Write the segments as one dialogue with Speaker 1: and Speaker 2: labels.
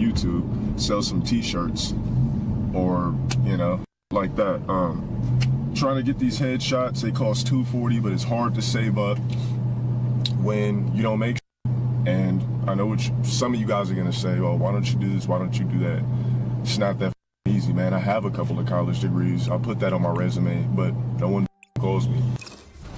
Speaker 1: YouTube, sell some t-shirts, or, you know, like that. Trying to get these headshots, they cost $240, but it's hard to save up when you don't make. And I know what some of you guys are gonna say, oh, why don't you do this, why don't you do that? It's not that easy, man. I have a couple of college degrees. I'll put that on my resume, but no one calls me.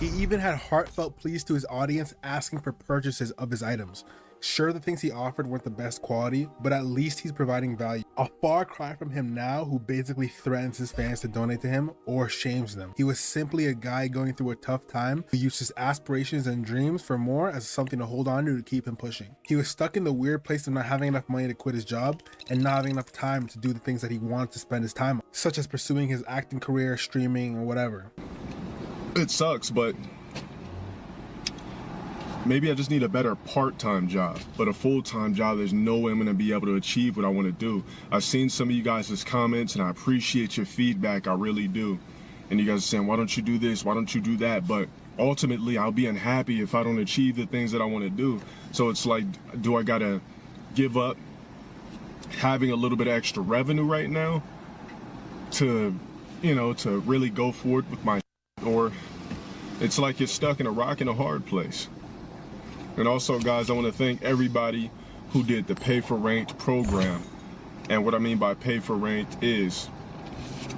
Speaker 2: He even had heartfelt pleas to his audience, asking for purchases of his items. Sure, the things he offered weren't the best quality, but at least he's providing value. A far cry from him now, who basically threatens his fans to donate to him or shames them. He was simply a guy going through a tough time who used his aspirations and dreams for more as something to hold on to keep him pushing. He was stuck in the weird place of not having enough money to quit his job and not having enough time to do the things that he wanted to spend his time on, such as pursuing his acting career, streaming, or whatever.
Speaker 1: It sucks, but maybe I just need a better part-time job, but a full-time job, there's no way I'm gonna be able to achieve what I wanna do. I've seen some of you guys' comments and I appreciate your feedback, I really do. And you guys are saying, why don't you do this, why don't you do that? But ultimately, I'll be unhappy if I don't achieve the things that I wanna do. So it's like, do I gotta give up having a little bit of extra revenue right now to, you know, to really go forward with my, or it's like you're stuck in a rock and a hard place. And also, guys, I want to thank everybody who did the Pay for Ranked program. And what I mean by Pay for Ranked is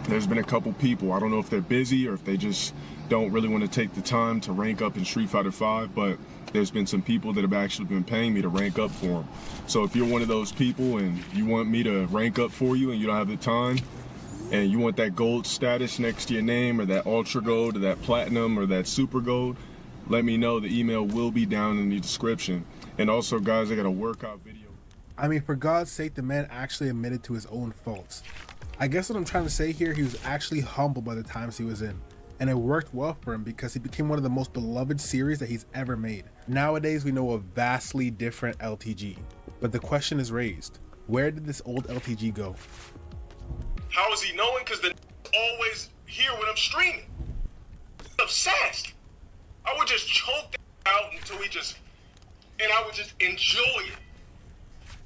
Speaker 1: there's been a couple people, I don't know if they're busy or if they just don't really want to take the time to rank up in Street Fighter V, but there's been some people that have actually been paying me to rank up for them. So if you're one of those people and you want me to rank up for you and you don't have the time, and you want that gold status next to your name, or that ultra gold, or that platinum, or that super gold, let me know. The email will be down in the description. And also, guys, I got a workout video.
Speaker 2: I mean, for God's sake, the man actually admitted to his own faults. I guess what I'm trying to say here, he was actually humble by the times he was in. And it worked well for him because he became one of the most beloved series that he's ever made. Nowadays, we know a vastly different LTG. But the question is raised, where did this old LTG go?
Speaker 1: How is he knowing? Because the always here when I'm streaming. Obsessed. I would just choke that out until he just, and I would just enjoy it.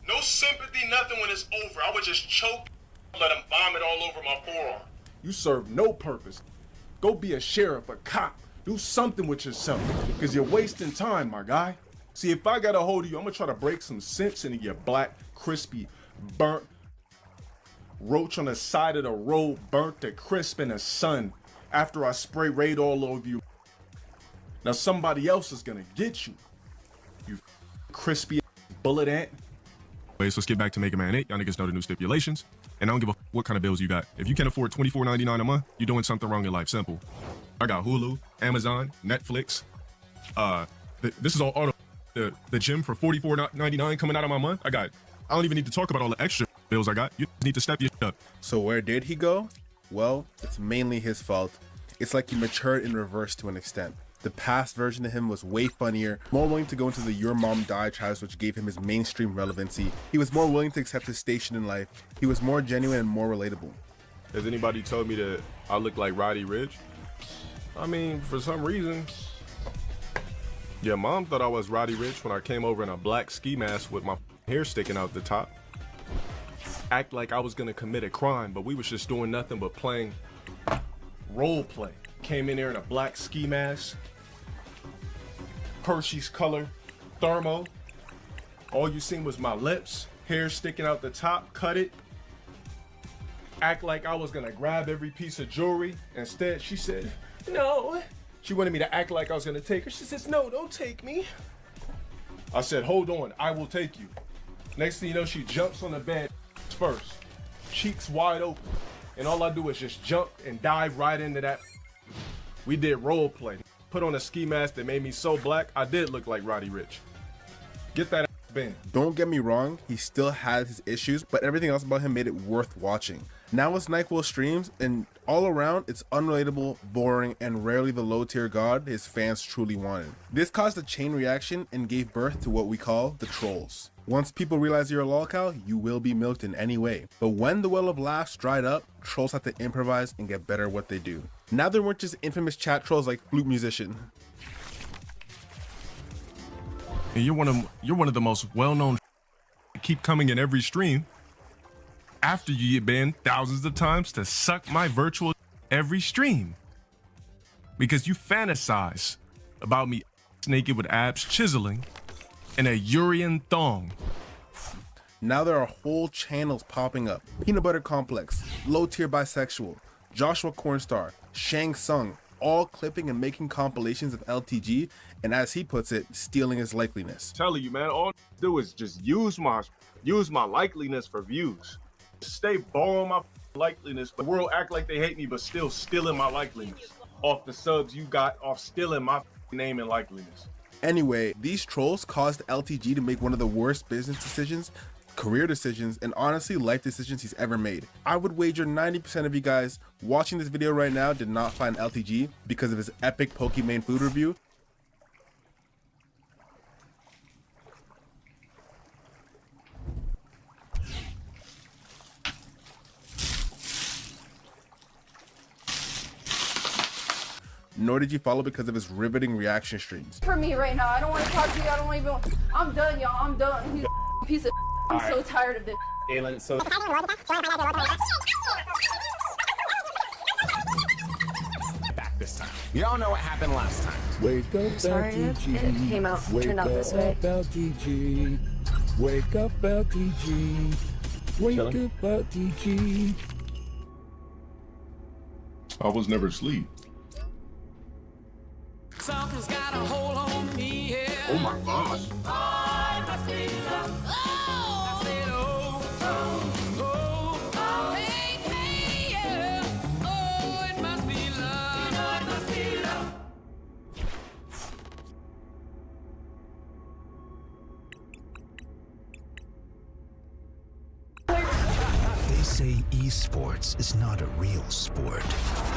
Speaker 1: No sympathy, nothing when it's over. I would just choke, let him vomit all over my forearm.
Speaker 3: You serve no purpose. Go be a sheriff, a cop. Do something with yourself, because you're wasting time, my guy. See, if I got a hold of you, I'm gonna try to break some sense into your black, crispy, burnt, roach on the side of the road, burnt to crisp in the sun after I spray raid all over you. Now somebody else is gonna get you, you crispy bullet ant.
Speaker 1: So let's get back to Mega Man 8. Y'all niggas know the new stipulations. And I don't give a what kind of bills you got. If you can't afford $24.99 a month, you're doing something wrong in life. Simple. I got Hulu, Amazon, Netflix. This is all auto. The gym for $44.99 coming out of my month. I don't even need to talk about all the extra bills I got. You need to step your shit up.
Speaker 2: So where did he go? Well, it's mainly his fault. It's like he matured in reverse to an extent. The past version of him was way funnier, more willing to go into the your mom died tribes, which gave him his mainstream relevancy. He was more willing to accept his station in life. He was more genuine and more relatable.
Speaker 1: Has anybody told me that I look like Roddy Ricch? I mean, for some reason, yeah, mom thought I was Roddy Ricch when I came over in a black ski mask with my hair sticking out the top. Act like I was gonna commit a crime, but we was just doing nothing but playing role play. Came in there in a black ski mask, Hershey's color thermo. All you seen was my lips, hair sticking out the top, cut it. Act like I was gonna grab every piece of jewelry. Instead, she said, no. She wanted me to act like I was gonna take her. She says, no, don't take me. I said, hold on, I will take you. Next thing you know, she jumps on the bed first, cheeks wide open. And all I do is just jump and dive right into that. We did role play. Put on a ski mask that made me so black, I did look like Roddy Ricch. Get that band.
Speaker 2: Don't get me wrong, he still had his issues, but everything else about him made it worth watching. Now it's NyQuil streams, and all around, it's unrelatable, boring, and rarely the low-tier god his fans truly wanted. This caused a chain reaction and gave birth to what we call the trolls. Once people realize you're a lolcow, you will be milked in any way. But when the well of laughs dried up, trolls had to improvise and get better at what they do. Now there weren't just infamous chat trolls like Flute Musician.
Speaker 1: And you're one of the most well-known keep coming in every stream after you get banned thousands of times to suck my virtual every stream because you fantasize about me naked with abs chiseling and a Urian thong.
Speaker 2: Now there are whole channels popping up. Peanut Butter Complex, Low Tier Bisexual, Joshua Cornstar, Shang Tsung, all clipping and making compilations of LTG, and as he puts it, stealing his likeliness.
Speaker 1: Telling you, man, all I do is just use my likeliness for views. Stay balling my likeliness, but the world act like they hate me, but still stealing my likeliness off the subs you got, off stealing my name and likeliness.
Speaker 2: Anyway, these trolls caused LTG to make one of the worst business decisions, career decisions, and honestly life decisions he's ever made. I would wager 90% of you guys watching this video right now did not find LTG because of his epic Pokemon food review. Nor did you follow because of his riveting reaction streams.
Speaker 4: For me right now, I don't want to talk to you. I don't even. I'm done, y'all. I'm done. He's a piece of. I'm so tired of this.
Speaker 5: Galen, so back this time. We all know what happened last time.
Speaker 6: Wake up,
Speaker 4: Sorry,
Speaker 6: LTG.
Speaker 4: it came out, turned out this way.
Speaker 6: LTG. Wake up, LTG. Wake
Speaker 5: Chilling?
Speaker 6: up, LTG.
Speaker 1: I was never asleep.
Speaker 7: Something's got a hold on me, yeah.
Speaker 1: Oh my gosh.
Speaker 7: I must be loved. Oh, I said, oh, hey, hey, yeah. Oh, it must be love. You know it must be love.
Speaker 8: They say esports is not a real sport.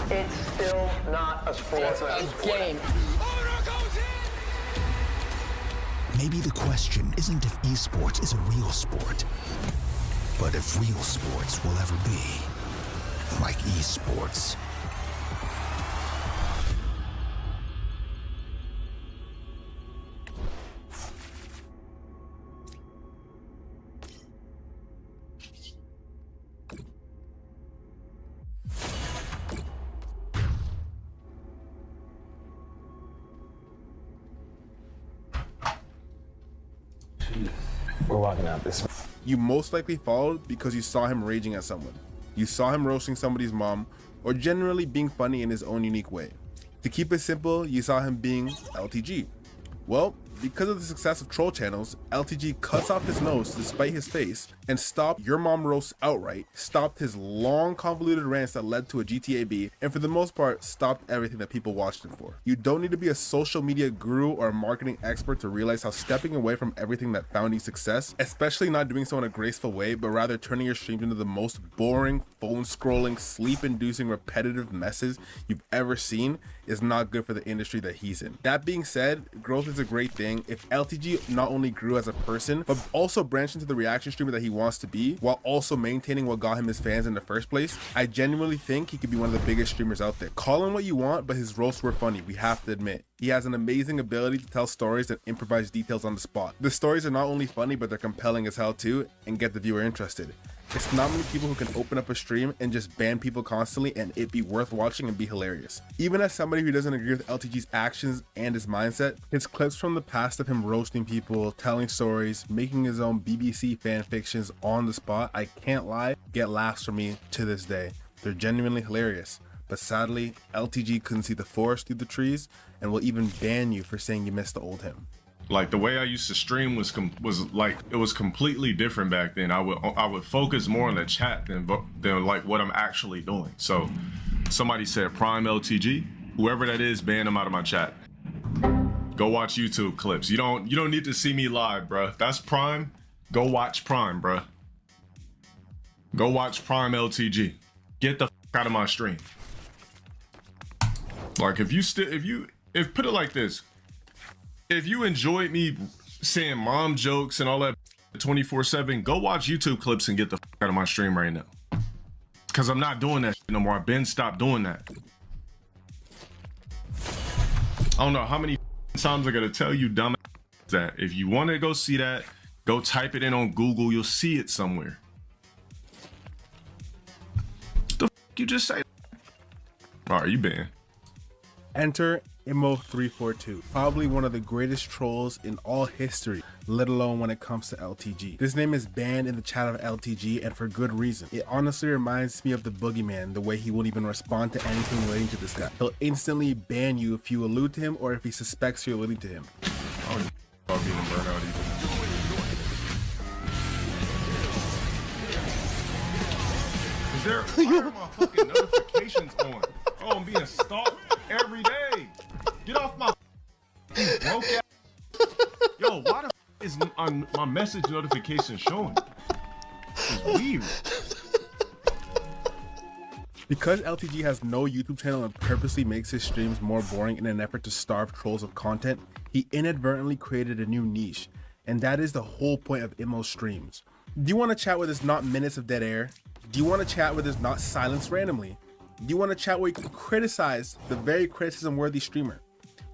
Speaker 9: It's still not a sport. It's a game.
Speaker 8: Maybe the question isn't if esports is a real sport, but if real sports will ever be like esports.
Speaker 5: We're walking out this way.
Speaker 2: You most likely followed because you saw him raging at someone. You saw him roasting somebody's mom, or generally being funny in his own unique way. To keep it simple, you saw him being LTG. Well, because of the success of troll channels, LTG cuts off his nose despite his face and stopped Your Mom Roast outright, stopped his long convoluted rants that led to a GTAB, and for the most part, stopped everything that people watched him for. You don't need to be a social media guru or a marketing expert to realize how stepping away from everything that found you success, especially not doing so in a graceful way, but rather turning your streams into the most boring, phone scrolling, sleep-inducing, repetitive messes you've ever seen, is not good for the industry that he's in. That being said, growth is a great thing. If LTG not only grew as a person, but also branched into the reaction streamer that he wants to be, while also maintaining what got him his fans in the first place, I genuinely think he could be one of the biggest streamers out there. Call him what you want, but his roasts were funny, we have to admit. He has an amazing ability to tell stories and improvise details on the spot. The stories are not only funny, but they're compelling as hell too, and get the viewer interested. It's not many people who can open up a stream and just ban people constantly and it be worth watching and be hilarious. Even as somebody who doesn't agree with LTG's actions and his mindset, his clips from the past of him roasting people, telling stories, making his own BBC fan fictions on the spot, I can't lie, get laughs from me to this day. They're genuinely hilarious. But sadly, LTG couldn't see the forest through the trees and will even ban you for saying you missed the old him.
Speaker 1: Like the way I used to stream was like it was completely different back then. I would focus more on the chat than like what I'm actually doing. So somebody said Prime LTG, whoever that is, ban them out of my chat. Go watch YouTube clips. You don't need to see me live, bruh. If that's Prime, go watch Prime, bruh. Go watch Prime LTG. Get the out of my stream. Like if put it like this. If you enjoyed me saying mom jokes and all that 24/7, go watch YouTube clips and get the out of my stream right now. Cause I'm not doing that no more. I've been stopped doing that. I don't know how many times I gotta tell you dumb that if you want to go see that, Go type it in on Google, you'll see it somewhere. The f you just say? All right, you banned.
Speaker 2: Enter Immo342, probably one of the greatest trolls in all history, let alone when it comes to LTG. This name is banned in the chat of LTG, and for good reason. It honestly reminds me of the boogeyman, the way he won't even respond to anything relating to this guy. He'll instantly ban you if you allude to him or if he suspects you're alluding to him.
Speaker 1: I don't about being burnt out either. Is there, why are my fucking notifications on? Oh, I'm being stalked every day. Get off my broke ass. Yo, why the is my message notification showing? It's weird.
Speaker 2: Because LTG has no YouTube channel and purposely makes his streams more boring in an effort to starve trolls of content, he inadvertently created a new niche, and that is the whole point of Immo streams. Do you want to chat where there's not minutes of dead air? Do you want to chat where there's not silence randomly? Do you want to chat where you can criticize the very criticism-worthy streamer?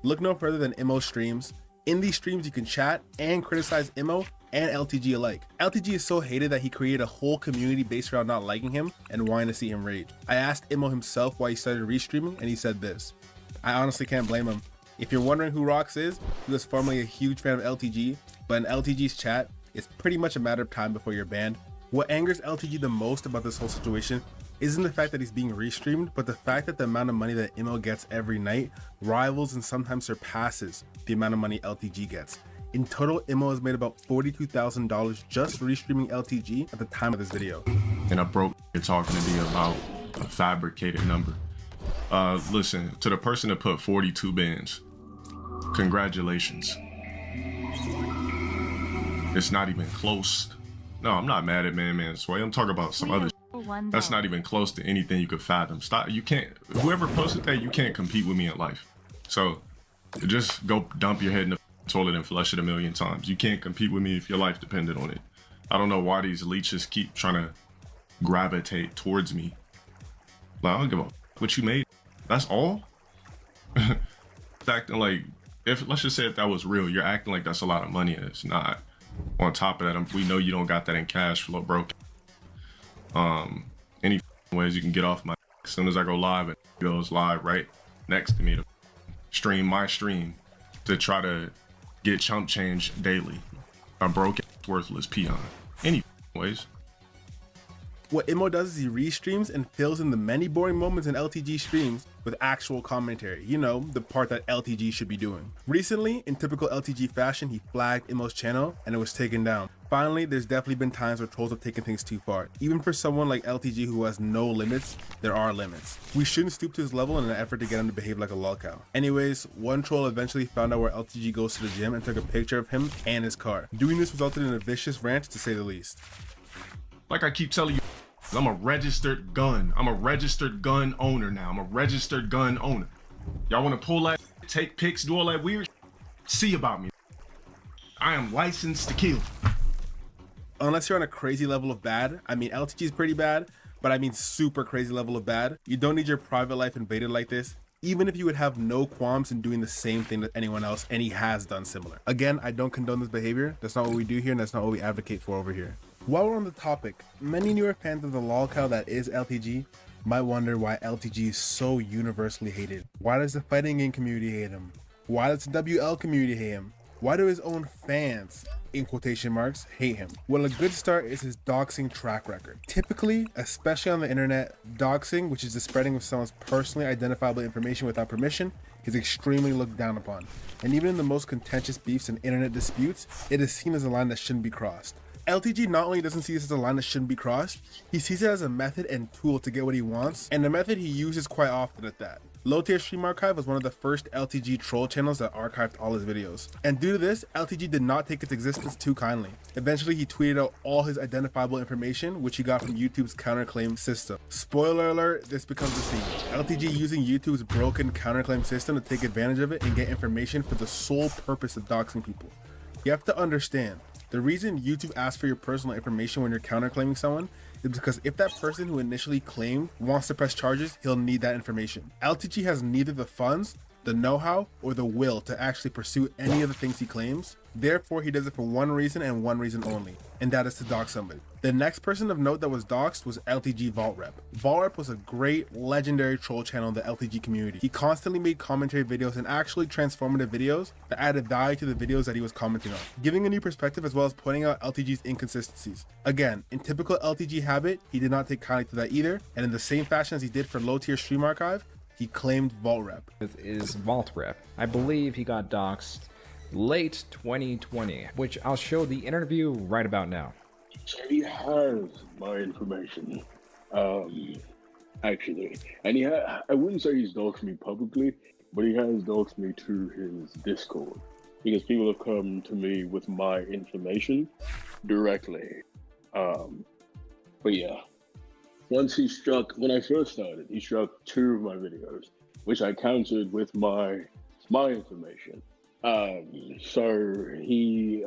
Speaker 2: Look no further than Immo streams. In these streams, you can chat and criticize Immo and LTG alike. LTG is so hated that he created a whole community based around not liking him and wanting to see him rage. I asked Immo himself why he started restreaming, and he said this. I honestly can't blame him. If you're wondering who Rox is, he was formerly a huge fan of LTG, but in LTG's chat, it's pretty much a matter of time before you're banned. What angers LTG the most about this whole situation isn't the fact that he's being restreamed, but the fact that the amount of money that Immo gets every night rivals and sometimes surpasses the amount of money LTG gets. In total, Immo has made about $42,000 just restreaming LTG at the time of this video.
Speaker 1: And I broke you're talking to me about a fabricated number. Listen, to the person that put 42 bans, congratulations. It's not even close. No, I'm not mad at Man Sway. I'm talking about some other shit. That's not even close to anything you could fathom. Stop. You can't. Whoever posted that, you can't compete with me in life. So just go dump your head in the toilet and flush it a million times. You can't compete with me if your life depended on it. I don't know why these leeches keep trying to gravitate towards me. Like, I don't give a what you made. That's all. Acting like, if let's just say if that was real, you're acting like that's a lot of money and it's not. On top of that, we know you don't got that in cash flow, bro. Any ways you can get off my as soon as I go live, and it goes live right next to me to stream my stream to try to get chump change daily. A broke worthless peon. Any ways.
Speaker 2: What Immo does is he restreams and fills in the many boring moments in LTG streams with actual commentary. You know, the part that LTG should be doing. Recently, in typical LTG fashion, he flagged Immo's channel and it was taken down. Finally, there's definitely been times where trolls have taken things too far. Even for someone like LTG who has no limits, there are limits. We shouldn't stoop to his level in an effort to get him to behave like a lolcow. Anyways, one troll eventually found out where LTG goes to the gym and took a picture of him and his car. Doing this resulted in a vicious rant, to say the least.
Speaker 1: Like I keep telling you, I'm a registered gun. I'm a registered gun owner now. I'm a registered gun owner. Y'all want to pull that, take pics, do all that weird see about me. I am licensed to kill.
Speaker 2: Unless you're on a crazy level of bad, I mean LTG is pretty bad, but I mean super crazy level of bad. You don't need your private life invaded like this, even if you would have no qualms in doing the same thing that anyone else, and he has done similar. Again, I don't condone this behavior. That's not what we do here, and that's not what we advocate for over here. While we're on the topic, many newer fans of the lolcow that is LTG might wonder why LTG is so universally hated. Why does the fighting game community hate him? Why does the WL community hate him? Why do his own fans, in quotation marks, hate him? Well, a good start is his doxing track record. Typically, especially on the internet, doxing, which is the spreading of someone's personally identifiable information without permission, is extremely looked down upon. And even in the most contentious beefs and internet disputes, it is seen as a line that shouldn't be crossed. LTG not only doesn't see this as a line that shouldn't be crossed, he sees it as a method and tool to get what he wants, and a method he uses quite often at that. Low Tier Stream Archive was one of the first LTG troll channels that archived all his videos. And due to this, LTG did not take its existence too kindly. Eventually, he tweeted out all his identifiable information, which he got from YouTube's counterclaim system. Spoiler alert, this becomes a theme. LTG using YouTube's broken counterclaim system to take advantage of it and get information for the sole purpose of doxing people. You have to understand, the reason YouTube asks for your personal information when you're counterclaiming someone is because if that person who initially claimed wants to press charges, he'll need that information. LTG has neither the funds the know-how, or the will to actually pursue any of the things he claims. Therefore, he does it for one reason and one reason only, and that is to dox somebody. The next person of note that was doxed was LTG Vault Rep. Vault Rep was a great, legendary troll channel in the LTG community. He constantly made commentary videos and actually transformative videos that added value to the videos that he was commenting on, giving a new perspective as well as pointing out LTG's inconsistencies. Again, in typical LTG habit, he did not take kindly to that either, and in the same fashion as he did for low tier stream archive, he claimed Vault Rep.
Speaker 10: This is Vault Rep. I believe he got doxed late 2020, which I'll show the interview right about now.
Speaker 11: So he has my information, actually, and I wouldn't say he's doxed me publicly, but he has doxed me to his Discord, because people have come to me with my information directly. But yeah, once when I first started, he struck 2 of my videos, which I countered with my information. So he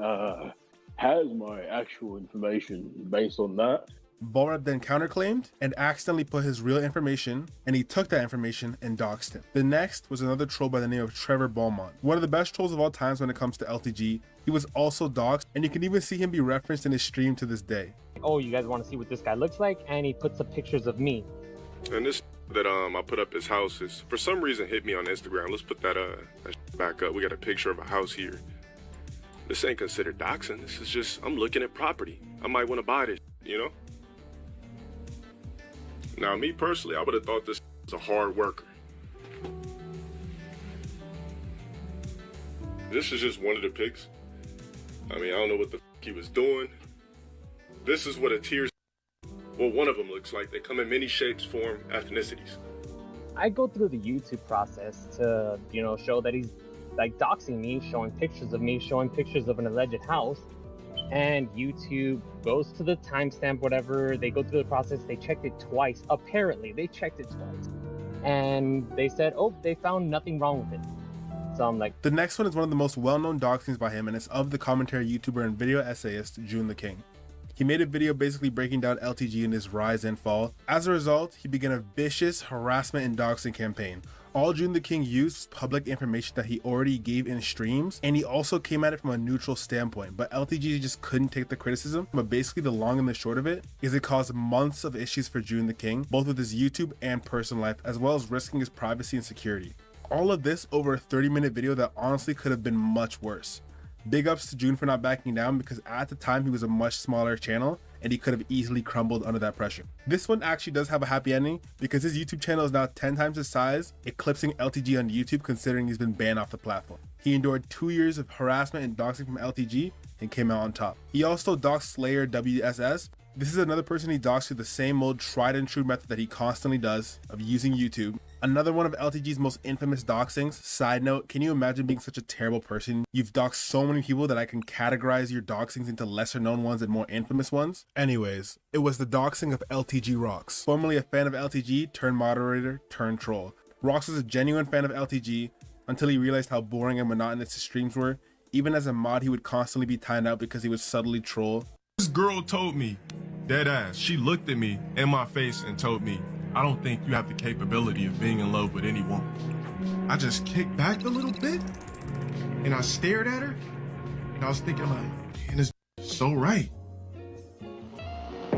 Speaker 11: has my actual information based on that.
Speaker 2: Vault Rep then counterclaimed and accidentally put his real information, and he took that information and doxed him. The next was another troll by the name of Trevor Beaumont, one of the best trolls of all times when it comes to LTG. He was also doxed, and you can even see him be referenced in his stream to this day.
Speaker 12: Oh, you guys want to see what this guy looks like? And he puts up pictures of me.
Speaker 1: And this that I put up his house is for some reason hit me on Instagram. Let's put that back up. We got a picture of a house here. This ain't considered doxing. This is just, I'm looking at property. I might want to buy this, you know? Now, me personally, I would have thought this was a hard worker. This is just one of the pics. I mean, I don't know what the he was doing. This is what a tier, well, one of them looks like. They come in many shapes, form, ethnicities.
Speaker 12: I go through the YouTube process to, show that he's like doxing me, showing pictures of me, showing pictures of an alleged house. And YouTube goes to the timestamp, whatever. They go through the process. They checked it twice. Apparently, they checked it twice. And they said, oh, they found nothing wrong with it. So I'm like...
Speaker 2: The next one is one of the most well-known doxings by him, and it's of the commentary YouTuber and video essayist, June the King. He made a video basically breaking down LTG and his rise and fall. As a result, he began a vicious harassment and doxing campaign. All June the King used was public information that he already gave in streams, and he also came at it from a neutral standpoint, but LTG just couldn't take the criticism. But basically the long and the short of it is it caused months of issues for June the King, both with his YouTube and personal life, as well as risking his privacy and security. All of this over a 30-minute video that honestly could have been much worse. Big ups to June for not backing down, because at the time he was a much smaller channel and he could have easily crumbled under that pressure. This one actually does have a happy ending, because his YouTube channel is now 10 times his size, eclipsing LTG on YouTube considering he's been banned off the platform. He endured 2 years of harassment and doxing from LTG and came out on top. He also doxed Slayer WSS. This is another person he doxed through the same old tried and true method that he constantly does of using YouTube. Another one of LTG's most infamous doxings. Side note, can you imagine being such a terrible person? You've doxed so many people that I can categorize your doxings into lesser known ones and more infamous ones. Anyways, it was the doxing of LTG Rocks, formerly a fan of LTG turned moderator turned troll. Rocks was a genuine fan of LTG until he realized how boring and monotonous his streams were. Even as a mod, he would constantly be timed out because he would subtly troll.
Speaker 1: This girl told me, dead ass, she looked at me in my face and told me, I don't think you have the capability of being in love with any woman. I just kicked back a little bit and I stared at her and I was thinking like, man, this is so right.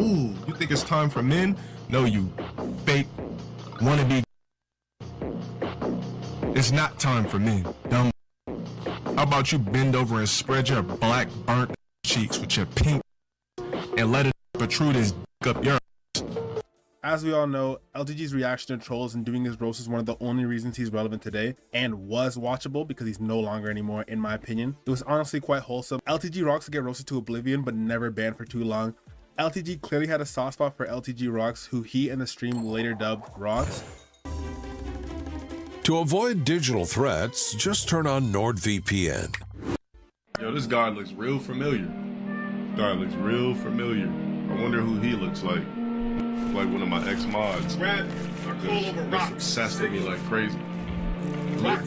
Speaker 1: Ooh, you think it's time for men? No, you fake wannabe. It's not time for men, dumb. How about you bend over and spread your black burnt cheeks with your pink and let it protrude his dick up your.
Speaker 2: As we all know, LTG's reaction to trolls and doing his roast is one of the only reasons he's relevant today, and was watchable because he's no longer anymore, in my opinion. It was honestly quite wholesome. LTG Rocks to get roasted to oblivion, but never banned for too long. LTG clearly had a soft spot for LTG Rocks, who he and the stream later dubbed Rocks.
Speaker 13: To avoid digital threats, just turn on NordVPN.
Speaker 1: Yo, this guy looks real familiar. I wonder who he looks like. Like one of my ex-mods. That's obsessed with me like crazy.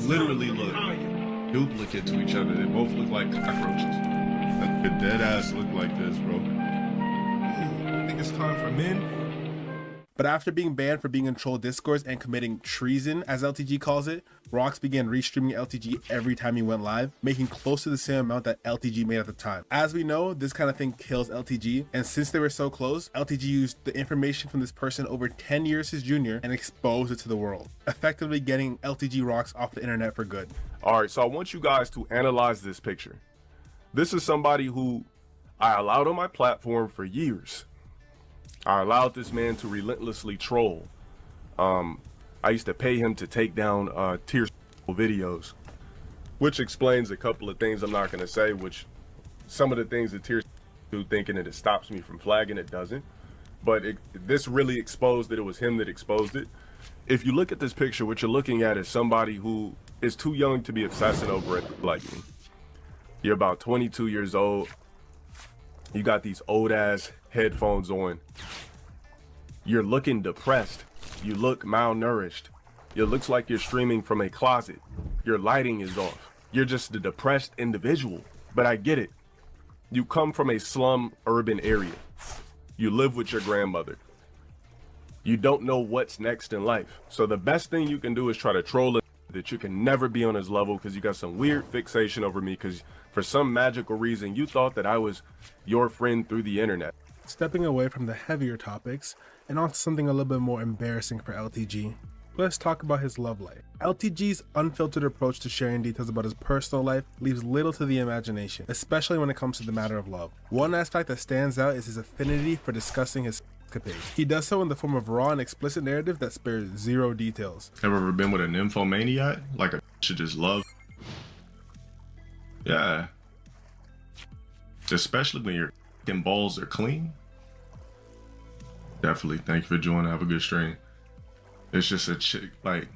Speaker 1: Literally look duplicate to each other. They both look like cockroaches. A dead ass look like this, bro. I think it's time for men.
Speaker 2: But after being banned for being in troll discourse and committing treason, as LTG calls it, Rox began restreaming LTG every time he went live, making close to the same amount that LTG made at the time. As we know, this kind of thing kills LTG, and since they were so close, LTG used the information from this person over 10 years his junior and exposed it to the world, effectively getting LTG Rox off the internet for good.
Speaker 3: All right, so I want you guys to analyze this picture. This is somebody who I allowed on my platform for years. I allowed this man to relentlessly troll. I used to pay him to take down tier videos, which explains a couple of things I'm not going to say, which some of the things that tier do thinking that it stops me from flagging, it doesn't. But this really exposed that it was him that exposed it. If you look at this picture, what you're looking at is somebody who is too young to be obsessing over it like me. You're about 22 years old. You got these old ass headphones on. You're looking depressed. You look malnourished. It looks like you're streaming from a closet. Your lighting is off. You're just a depressed individual. But I get it. You come from a slum urban area. You live with your grandmother. You don't know what's next in life. So the best thing you can do is try to troll it, that you can never be on his level because you got some weird fixation over me because for some magical reason you thought that I was your friend through the internet.
Speaker 2: Stepping away from the heavier topics and onto something a little bit more embarrassing for LTG, let's talk about his love life. LTG's unfiltered approach to sharing details about his personal life leaves little to the imagination, especially when it comes to the matter of love. One aspect that stands out is his affinity for discussing his escapades. He does so in the form of raw and explicit narrative that spares zero details.
Speaker 1: Ever been with a nymphomaniac? Like a should just love? Yeah. Especially when your balls are clean. Definitely. Thank you for joining. Have a good stream. It's just a chick, like,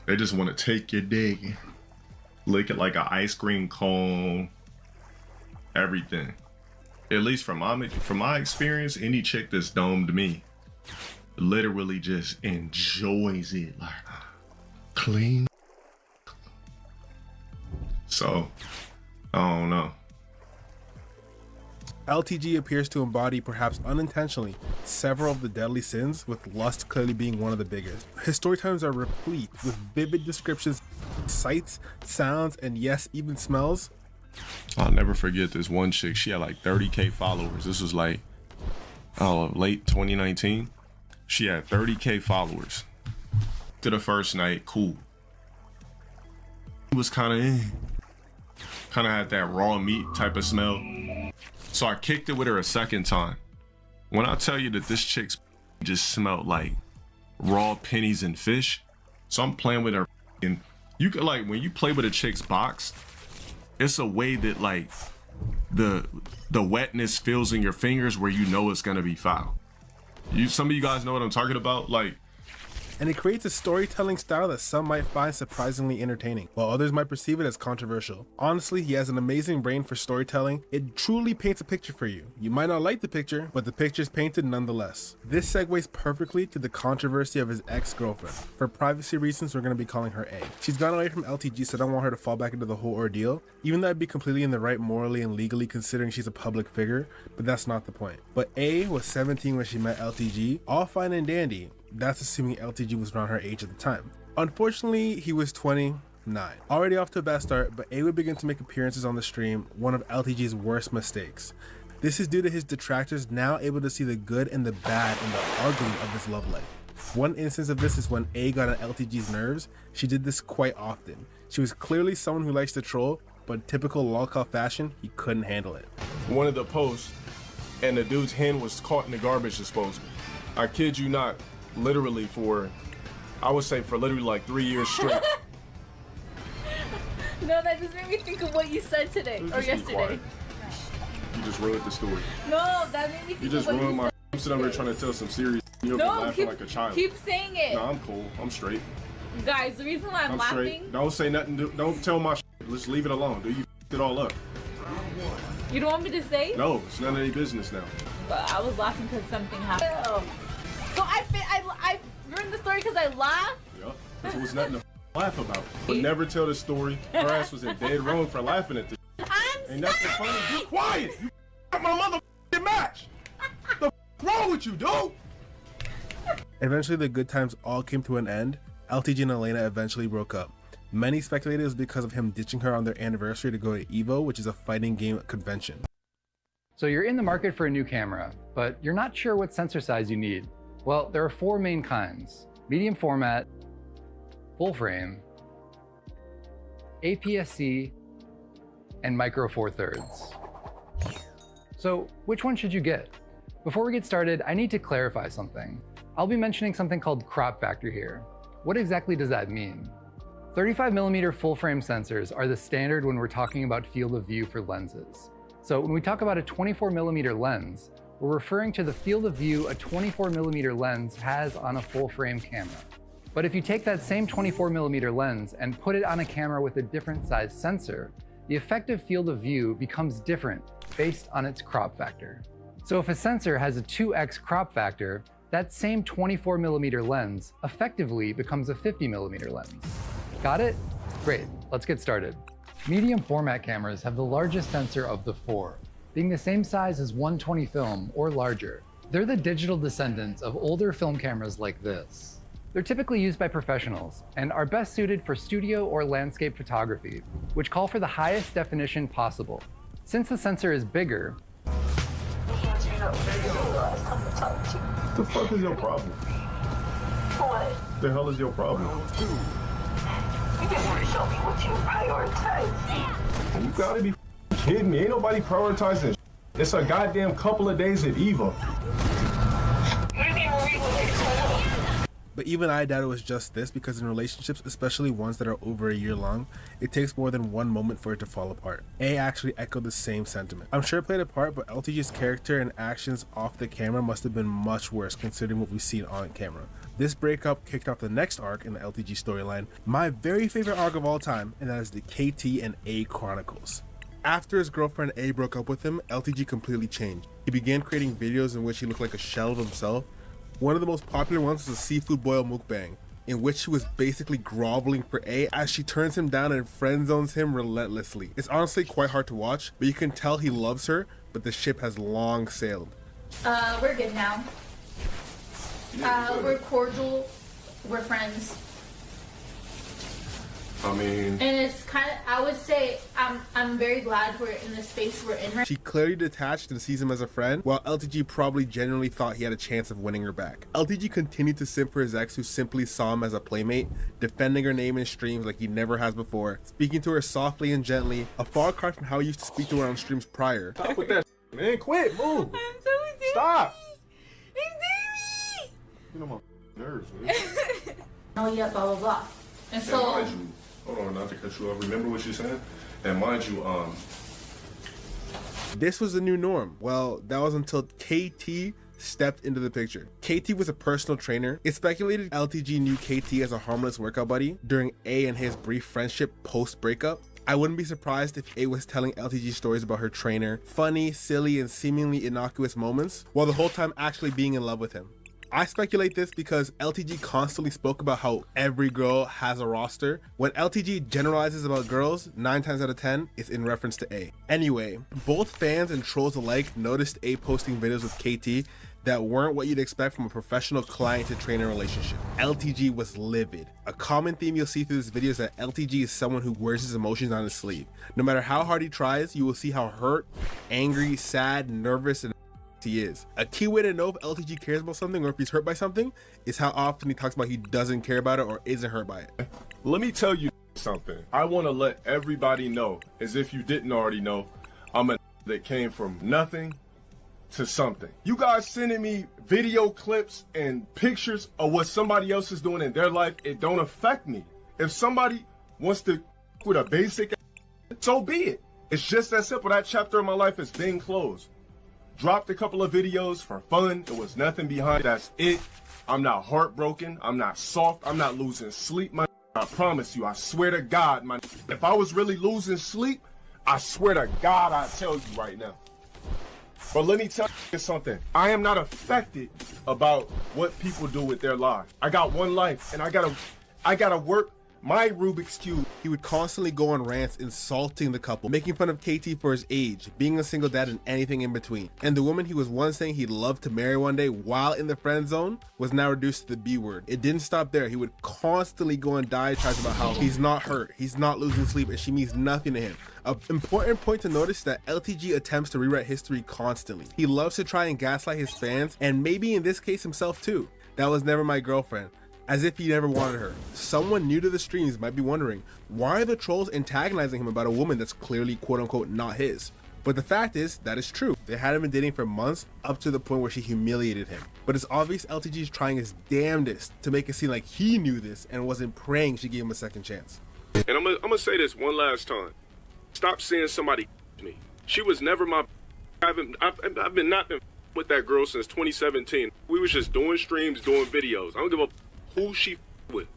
Speaker 1: they just want to take your dick, lick it like an ice cream cone, everything. At least from my experience, any chick that's domed me literally just enjoys it, like clean. So, I don't know.
Speaker 2: LTG appears to embody, perhaps unintentionally, several of the deadly sins, with lust clearly being one of the biggest. His story times are replete with vivid descriptions, sights, sounds, and yes, even smells.
Speaker 1: I'll never forget this one chick. She had like 30K followers. This was like, late 2019. She had 30K followers. To the first night, cool. It was kind of had that raw meat type of smell. So I kicked it with her a second time. When I tell you that this chick's just smelled like raw pennies and fish, so I'm playing with her. And you could, like, when you play with a chick's box, it's a way that like the wetness feels in your fingers where you know it's gonna be foul. Some of you guys know what I'm talking about, like.
Speaker 2: And it creates a storytelling style that some might find surprisingly entertaining, while others might perceive it as controversial. Honestly, he has an amazing brain for storytelling. It truly paints a picture for you. You might not like the picture, but the picture's painted nonetheless. This segues perfectly to the controversy of his ex-girlfriend. For privacy reasons, we're going to be calling her A. She's gone away from LTG, so I don't want her to fall back into the whole ordeal, even though I'd be completely in the right morally and legally considering she's a public figure, but that's not the point. But A was 17 when she met LTG, all fine and dandy. That's assuming LTG was around her age at the time. Unfortunately, he was 29. Already off to a bad start, but A would begin to make appearances on the stream, one of LTG's worst mistakes. This is due to his detractors now able to see the good and the bad and the ugly of his love life. One instance of this is when A got on LTG's nerves. She did this quite often. She was clearly someone who likes to troll, but in typical lolcow fashion, he couldn't handle it.
Speaker 3: One of the posts, and the dude's hen was caught in the garbage disposal. I kid you not. Literally for, I would say for literally like 3 years straight.
Speaker 4: No, that just made me think of what you said today or yesterday.
Speaker 3: You just ruined the story.
Speaker 4: No, that made me think
Speaker 3: You just
Speaker 4: of what
Speaker 3: ruined
Speaker 4: you
Speaker 3: my.
Speaker 4: said
Speaker 3: I'm sitting over here trying to tell some serious. You're laughing like a child.
Speaker 4: Keep saying it.
Speaker 3: No, I'm cool. I'm straight.
Speaker 4: Guys, the reason why I'm laughing.
Speaker 3: Straight. Don't say nothing. Don't tell my. Let's leave it alone. Do you it all up?
Speaker 4: You don't want me to say?
Speaker 3: No, it's none of any business now.
Speaker 4: But I was laughing because something happened. So I ruined the story because I laughed?
Speaker 3: Yep, because it was nothing to laugh about. But never tell the story. Her ass was in dead wrong for laughing at this. Ain't nothing funny. Be quiet. You my motherfucking match. The wrong with you, dude?
Speaker 2: Eventually, the good times all came to an end. LTG and Elena eventually broke up. Many speculated it was because of him ditching her on their anniversary to go to EVO, which is a fighting game convention.
Speaker 14: So you're in the market for a new camera, but you're not sure what sensor size you need. Well, there are 4 main kinds: medium format, full frame, APS-C, and micro 4/3. So which one should you get? Before we get started, I need to clarify something. I'll be mentioning something called crop factor here. What exactly does that mean? 35mm full frame sensors are the standard when we're talking about field of view for lenses. So when we talk about a 24mm lens, we're referring to the field of view a 24mm lens has on a full frame camera. But if you take that same 24mm lens and put it on a camera with a different size sensor, the effective field of view becomes different based on its crop factor. So if a sensor has a 2x crop factor, that same 24mm lens effectively becomes a 50mm lens. Got it? Great, let's get started. Medium format cameras have the largest sensor of the 4, being the same size as 120 film or larger. They're the digital descendants of older film cameras like this. They're typically used by professionals and are best suited for studio or landscape photography, which call for the highest definition possible. Since the sensor is bigger,
Speaker 3: What the fuck is your problem? What the hell is your problem?
Speaker 9: You just want to show me what you prioritize.
Speaker 3: You gotta be kidding me. Ain't nobody prioritizing shit. It's a goddamn couple of days at EVO.
Speaker 2: But even I doubt it was just this, because in relationships, especially ones that are over a year long, it takes more than one moment for it to fall apart. A actually echoed the same sentiment. I'm sure it played a part, but LTG's character and actions off the camera must have been much worse considering what we've seen on camera. This breakup kicked off the next arc in the LTG storyline, my very favorite arc of all time, and that is the KT and A Chronicles. After his girlfriend A broke up with him, LTG completely changed. He began creating videos in which he looked like a shell of himself. One of the most popular ones was a seafood boil mukbang, in which she was basically groveling for A as she turns him down and friend zones him relentlessly. It's honestly quite hard to watch, but you can tell he loves her, but the ship has long sailed.
Speaker 4: We're good now. We're cordial. We're friends.
Speaker 3: I mean,
Speaker 4: And it's kind of, I would say, I'm very glad we're in the space we're in right.
Speaker 2: She clearly detached and sees him as a friend, while LTG probably genuinely thought he had a chance of winning her back. LTG continued to simp for his ex, who simply saw him as a playmate, defending her name in streams like he never has before, speaking to her softly and gently, a far cry from how he used to speak to her on streams prior.
Speaker 3: Stop with that man. Quit. Move.
Speaker 4: I'm so serious.
Speaker 3: Stop.
Speaker 4: I'm serious.
Speaker 3: You know my nerves, man.
Speaker 4: Oh yeah, blah blah blah. And so.
Speaker 3: mind you, hold on, not to cut you off. Remember what you said? And mind you,
Speaker 2: This was the new norm. Well, that was until KT stepped into the picture. KT was a personal trainer. It's speculated LTG knew KT as a harmless workout buddy during A and his brief friendship post-breakup. I wouldn't be surprised if A was telling LTG stories about her trainer, funny, silly, and seemingly innocuous moments, while the whole time actually being in love with him. I speculate this because LTG constantly spoke about how every girl has a roster. When LTG generalizes about girls, 9 times out of 10, it's in reference to A. Anyway, both fans and trolls alike noticed A posting videos with KT that weren't what you'd expect from a professional client to trainer relationship. LTG was livid. A common theme you'll see through this video is that LTG is someone who wears his emotions on his sleeve. No matter how hard he tries, you will see how hurt, angry, sad, nervous, and he is. A key way to know if LTG cares about something or if he's hurt by something is how often he talks about he doesn't care about it or isn't hurt by it.
Speaker 3: Let me tell you something. I want to let everybody know, as if you didn't already know, I'm a that came from nothing to something. You guys sending me video clips and pictures of what somebody else is doing in their life, it don't affect me. If somebody wants to with a basic, so be it. It's just that simple. That chapter of my life has been closed. Dropped a couple of videos for fun. There was nothing behind it. That's it. I'm not heartbroken. I'm not soft. I'm not losing sleep, my. I promise you. I swear to God, my. If I was really losing sleep, I swear to God, I'd tell you right now. But let me tell you something. I am not affected about what people do with their lives. I got one life, and I gotta work my Rubik's Cube.
Speaker 2: He would constantly go on rants insulting the couple, making fun of KT for his age, being a single dad, and anything in between. And the woman he was once saying he'd love to marry one day while in the friend zone was now reduced to the B word. It didn't stop there. He would constantly go on diatribes about how he's not hurt, he's not losing sleep, and she means nothing to him. An important point to notice that LTG attempts to rewrite history constantly. He loves to try and gaslight his fans, and maybe in this case himself too. That was never my girlfriend. As if he never wanted her. Someone new to the streams might be wondering, why are the trolls antagonizing him about a woman that's clearly quote unquote not his? But the fact is, that is true. They hadn't been dating for months, up to the point where she humiliated him. But it's obvious LTG is trying his damnedest to make it seem like he knew this and wasn't praying she gave him a second chance.
Speaker 1: And I'm gonna say this one last time. Stop saying somebody me. She was never my. I've been not been with that girl since 2017. We was just doing streams, doing videos. I don't give a who she with.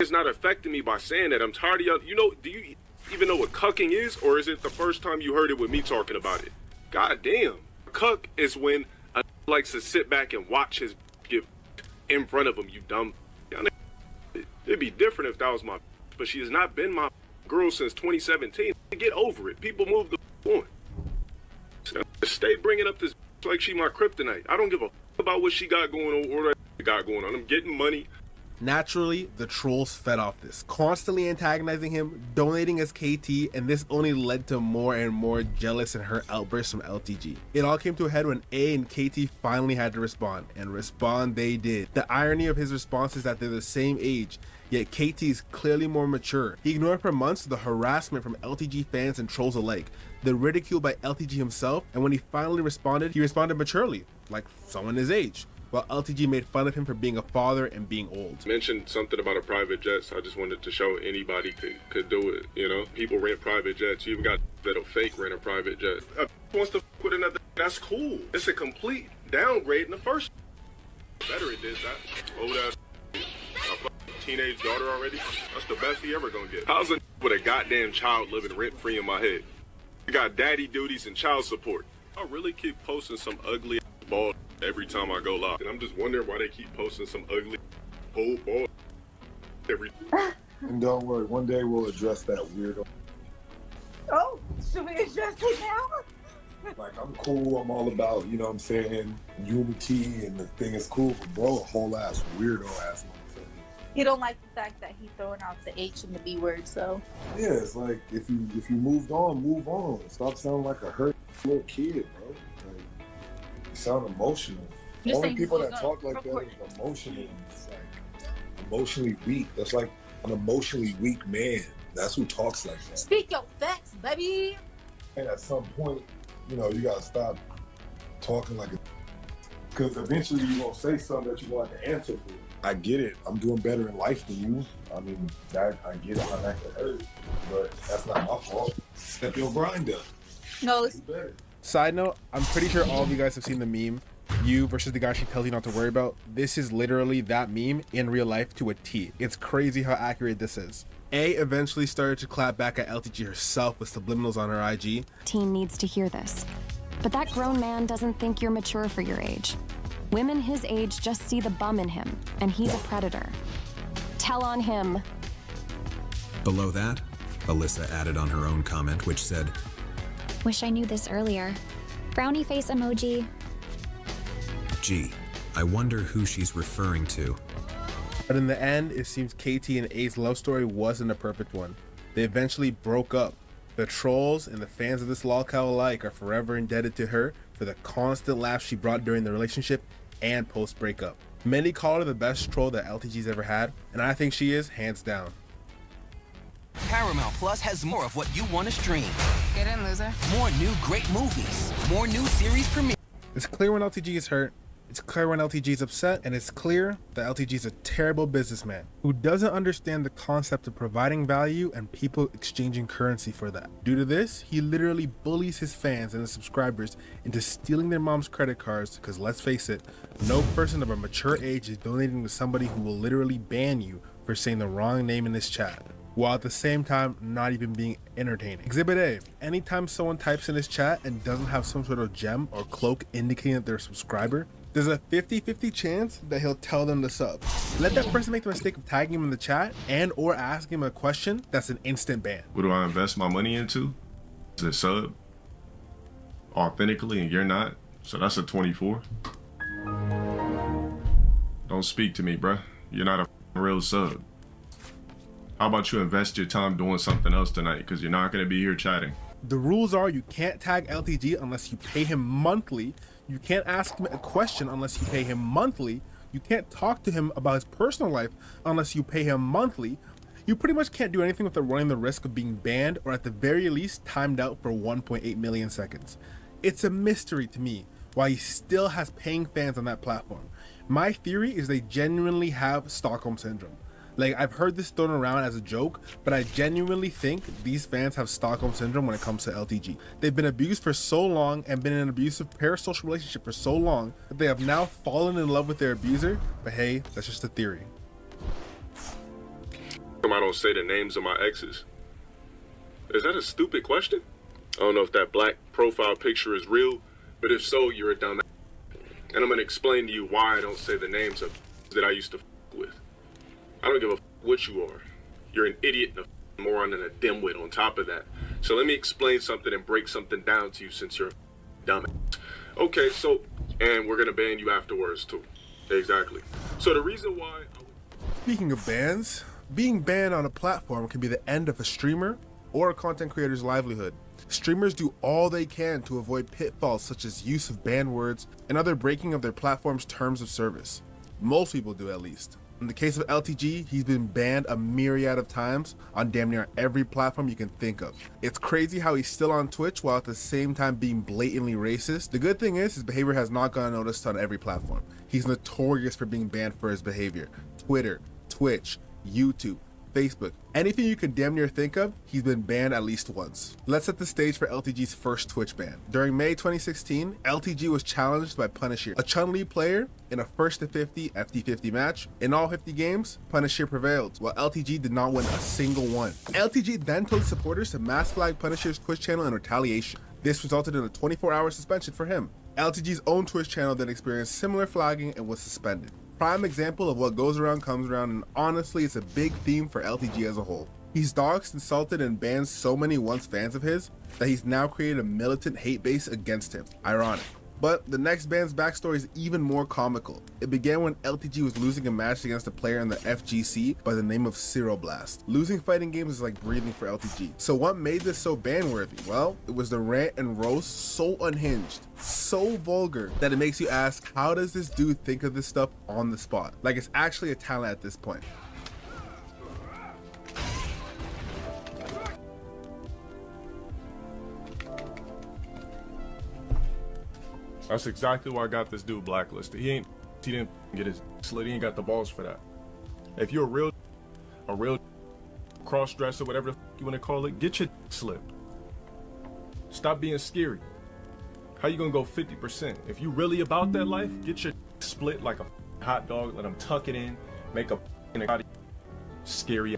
Speaker 1: It's not affecting me by saying that. I'm tired of y'all. You know, do you even know what cucking is, or is it the first time you heard it with me talking about it? God damn. Cuck is when a likes to sit back and watch his get in front of him. You dumb. It'd be different if that was my. But she has not been my girl since 2017. Get over it. People move the on. Stay bringing up this like she my kryptonite. I don't give a about what she got going on or what I got going on. I'm getting money.
Speaker 2: Naturally, the trolls fed off this, constantly antagonizing him, donating as KT, and this only led to more and more jealous and hurt outbursts from LTG. It all came to a head when A and KT finally had to respond, and respond they did. The irony of his response is that they're the same age, yet KT is clearly more mature. He ignored for months the harassment from LTG fans and trolls alike, the ridicule by LTG himself, and when he finally responded, he responded maturely, like someone his age. While LTG made fun of him for being a father and being old.
Speaker 1: Mentioned something about a private jet, so I just wanted to show anybody could do it, you know? People rent private jets. You even got that'll fake rent a private jet. Wants to with another, that's cool. It's a complete downgrade in the first. Better it did that. Old ass teenage daughter already. That's the best he ever gonna get. How's a with a goddamn child living rent free in my head? I got daddy duties and child support. I really keep posting some ugly ball every time I go live. And I'm just wondering why they keep posting some ugly old ball every.
Speaker 15: And don't worry, one day we'll address that weirdo.
Speaker 9: Oh, should we address it now?
Speaker 15: Like, I'm cool, I'm all about, you know what I'm saying, unity, and the thing is cool, but bro, a whole ass weirdo ass motherfucker.
Speaker 9: You don't like the fact that he throwing out the H and the B word, so.
Speaker 15: Yeah, it's like, if you moved on, move on. Stop sounding like a hurt little kid, bro. Like, you sound emotional.
Speaker 9: You're
Speaker 15: Only
Speaker 9: saying
Speaker 15: people
Speaker 9: hold
Speaker 15: that
Speaker 9: up,
Speaker 15: talk like that is emotional. It's like emotionally weak. That's like an emotionally weak man. That's who talks like that.
Speaker 9: Speak your facts, baby.
Speaker 15: And at some point, you know, you gotta stop talking like a. Because eventually you're gonna say something that you want to answer for. I get it. I'm doing better in life than you. I mean, that I get it. How that could hurt, but that's not my fault. Step your grind up.
Speaker 9: No, it's
Speaker 15: better.
Speaker 2: Side note, I'm pretty sure all of you guys have seen the meme, you versus the guy she tells you not to worry about. This is literally that meme in real life to a T. It's crazy how accurate this is. A eventually started to clap back at LTG herself with subliminals on her IG.
Speaker 16: Teen needs to hear this. But that grown man doesn't think you're mature for your age. Women his age just see the bum in him, and he's a predator. Tell on him.
Speaker 17: Below that, Alyssa added on her own comment, which said,
Speaker 18: Wish I knew this earlier. Frowny face emoji.
Speaker 17: Gee, I wonder who she's referring to.
Speaker 2: But in the end, it seems KT and A's love story wasn't a perfect one. They eventually broke up. The trolls and the fans of this lolcow alike are forever indebted to her for the constant laughs she brought during the relationship and post-breakup. Many call her the best troll that LTG's ever had, and I think she is, hands down.
Speaker 19: Paramount Plus has more of what you want to stream.
Speaker 7: Get in, loser.
Speaker 19: More new great movies. More new series premieres.
Speaker 2: It's clear when LTG is hurt, it's clear when LTG is upset, and it's clear that LTG is a terrible businessman who doesn't understand the concept of providing value and people exchanging currency for that. Due to this, he literally bullies his fans and his subscribers into stealing their mom's credit cards because, let's face it, no person of a mature age is donating to somebody who will literally ban you for saying the wrong name in this chat, while at the same time not even being entertaining. Exhibit A, anytime someone types in his chat and doesn't have some sort of gem or cloak indicating that they're a subscriber, there's a 50-50 chance that he'll tell them to sub. Let that person make the mistake of tagging him in the chat and or asking him a question, that's an instant ban.
Speaker 1: What do I invest my money into? Is it sub? Authentically, and you're not? So that's a 24. Don't speak to me, bruh. You're not a real sub. How about you invest your time doing something else tonight? Because you're not going to be here chatting.
Speaker 2: The rules are you can't tag LTG unless you pay him monthly. You can't ask him a question unless you pay him monthly. You can't talk to him about his personal life unless you pay him monthly. You pretty much can't do anything without running the risk of being banned or at the very least timed out for 1.8 million seconds. It's a mystery to me why he still has paying fans on that platform. My theory is they genuinely have Stockholm Syndrome. Like, I've heard this thrown around as a joke, but I genuinely think these fans have Stockholm Syndrome when it comes to LTG. They've been abused for so long and been in an abusive parasocial relationship for so long that they have now fallen in love with their abuser, but hey, that's just a theory.
Speaker 1: I don't say the names of my exes. Is that a stupid question? I don't know if that black profile picture is real, but if so, you're a dumbass. And I'm gonna explain to you why I don't say the names of that I used to with. I don't give a what you are. You're an idiot and a moron and a dimwit on top of that. So let me explain something and break something down to you since you're a dumbass. Okay, so, and we're gonna ban you afterwards too. Exactly. So the reason why...
Speaker 2: Speaking of bans, being banned on a platform can be the end of a streamer or a content creator's livelihood. Streamers do all they can to avoid pitfalls such as use of banned words and other breaking of their platform's terms of service. Most people do, at least. In the case of LTG, he's been banned a myriad of times on damn near every platform you can think of. It's crazy how he's still on Twitch while at the same time being blatantly racist. The good thing is his behavior has not gone unnoticed on every platform. He's notorious for being banned for his behavior. Twitter, Twitch, YouTube, Facebook, anything you can damn near think of, he's been banned at least once. Let's set the stage for LTG's first Twitch ban. During May 2016, LTG was challenged by Punisher, a Chun-Li player, in a 1-50 FD50 match. In all 50 games, Punisher prevailed, while LTG did not win a single one. LTG then told supporters to mass flag Punisher's Twitch channel in retaliation. This resulted in a 24-hour suspension for him. LTG's own Twitch channel then experienced similar flagging and was suspended. Prime example of what goes around comes around, and honestly it's a big theme for LTG as a whole. He's doxed, insulted, and banned so many once fans of his that he's now created a militant hate base against him. Ironic. But the next band's backstory is even more comical. It began when LTG was losing a match against a player in the FGC by the name of Blast. Losing fighting games is like breathing for LTG. So what made this so ban-worthy? Well, it was the rant and roast so unhinged, so vulgar, that it makes you ask, how does this dude think of this stuff on the spot? Like it's actually a talent at this point.
Speaker 1: That's exactly why I got this dude blacklisted. He didn't get his slit. He ain't got the balls for that. If you're a real cross-dresser, whatever the you want to call it, get your slit. Stop being scary. How you gonna go 50%? If you really about that life, get your split like a hot dog. Let them tuck it in, make a scary.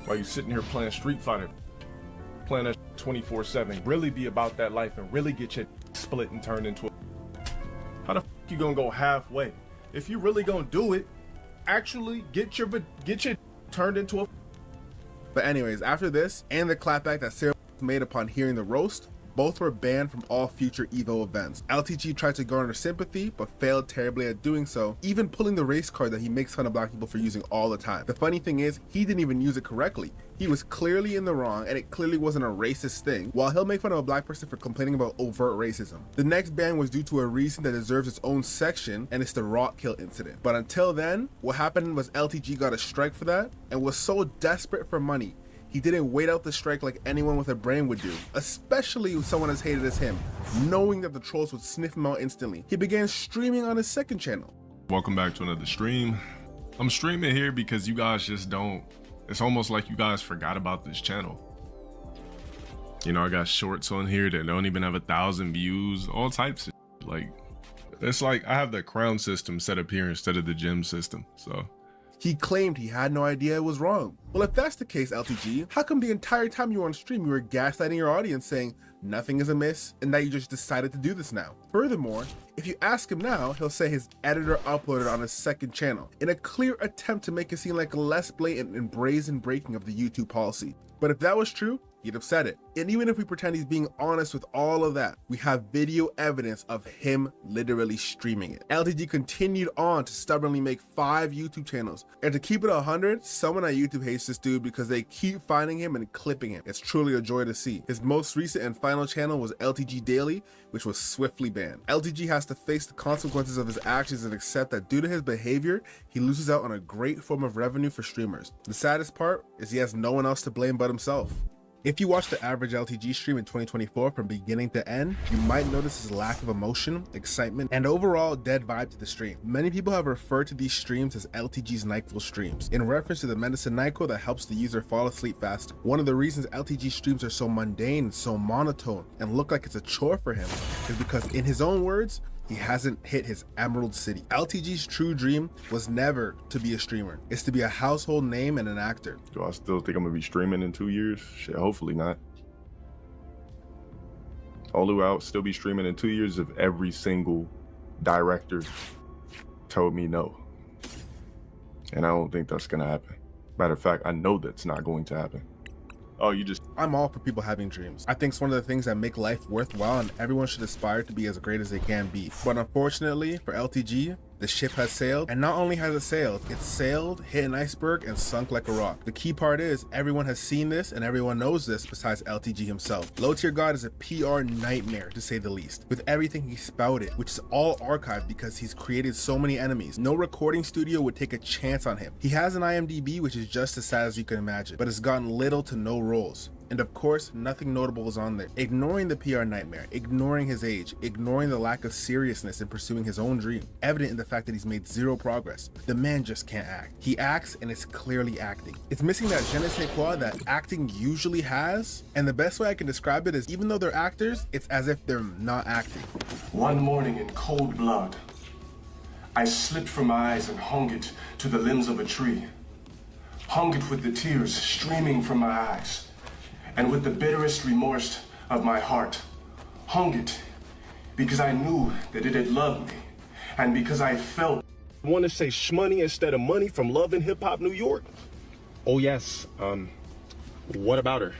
Speaker 1: While you sitting here playing Street Fighter, playing that 24/7. Really be about that life and really get your split and turned into a... How the you gonna go halfway? If you really gonna do it, actually get your turned into a...
Speaker 2: But anyways, after this and the clapback that Sarah made upon hearing the roast, both were banned from all future EVO events. LTG tried to garner sympathy, but failed terribly at doing so, even pulling the race card that he makes fun of black people for using all the time. The funny thing is, he didn't even use it correctly. He was clearly in the wrong, and it clearly wasn't a racist thing, while he'll make fun of a black person for complaining about overt racism. The next ban was due to a reason that deserves its own section, and it's the rock kill incident. But until then, what happened was LTG got a strike for that, and was so desperate for money, he didn't wait out the strike like anyone with a brain would do, especially if someone as hated as him, knowing that the trolls would sniff him out instantly. He began streaming on his second channel.
Speaker 1: Welcome back to another stream. I'm streaming here because you guys just don't, it's almost like you guys forgot about this channel. You know, I got shorts on here that don't even have 1,000 views, all types of like, it's like I have the crown system set up here instead of the gym system. So
Speaker 2: He claimed he had no idea it was wrong. Well, if that's the case, LTG, how come the entire time you were on stream you were gaslighting your audience saying nothing is amiss and that you just decided to do this now? Furthermore, if you ask him now, he'll say his editor uploaded on his second channel in a clear attempt to make it seem like a less blatant and brazen breaking of the YouTube policy. But if that was true, he'd have said it. And even if we pretend he's being honest with all of that, we have video evidence of him literally streaming it. LTG continued on to stubbornly make 5 YouTube channels. And to keep it 100, someone on YouTube hates this dude because they keep finding him and clipping him. It's truly a joy to see. His most recent and final channel was LTG Daily, which was swiftly banned. LTG has to face the consequences of his actions and accept that due to his behavior, he loses out on a great form of revenue for streamers. The saddest part is he has no one else to blame but himself. If you watch the average LTG stream in 2024 from beginning to end, you might notice his lack of emotion, excitement, and overall dead vibe to the stream. Many people have referred to these streams as LTG's NyQuil streams, in reference to the medicine NyQuil that helps the user fall asleep faster. One of the reasons LTG streams are so mundane and so monotone and look like it's a chore for him is because, in his own words, he hasn't hit his Emerald City. LTG's true dream was never to be a streamer. It's to be a household name and an actor.
Speaker 1: Do I still think I'm gonna be streaming in 2 years? Shit, hopefully not. Although I'll still be streaming in 2 years if every single director told me no. And I don't think that's gonna happen. Matter of fact, I know that's not going to happen. Oh, I'm
Speaker 2: all for people having dreams. I think it's one of the things that make life worthwhile, and everyone should aspire to be as great as they can be. But unfortunately for LTG, the ship has sailed, and not only has it sailed, hit an iceberg, and sunk like a rock. The key part is, everyone has seen this, and everyone knows this besides LTG himself. Low Tier God is a PR nightmare, to say the least. With everything he spouted, which is all archived because he's created so many enemies, no recording studio would take a chance on him. He has an IMDb which is just as sad as you can imagine, but has gotten little to no roles. And of course, nothing notable is on there. Ignoring the PR nightmare, ignoring his age, ignoring the lack of seriousness in pursuing his own dream, evident in the fact that he's made zero progress. The man just can't act. He acts and it's clearly acting. It's missing that je ne sais quoi that acting usually has, and the best way I can describe it is, even though they're actors, it's as if they're not acting.
Speaker 3: One morning in cold blood, I slipped from my eyes and hung it to the limbs of a tree. Hung it with the tears streaming from my eyes, and with the bitterest remorse of my heart. Hung it because I knew that it had loved me, and because I felt. Want to say shmoney instead of money from Love and Hip Hop New York? Oh yes, what about her?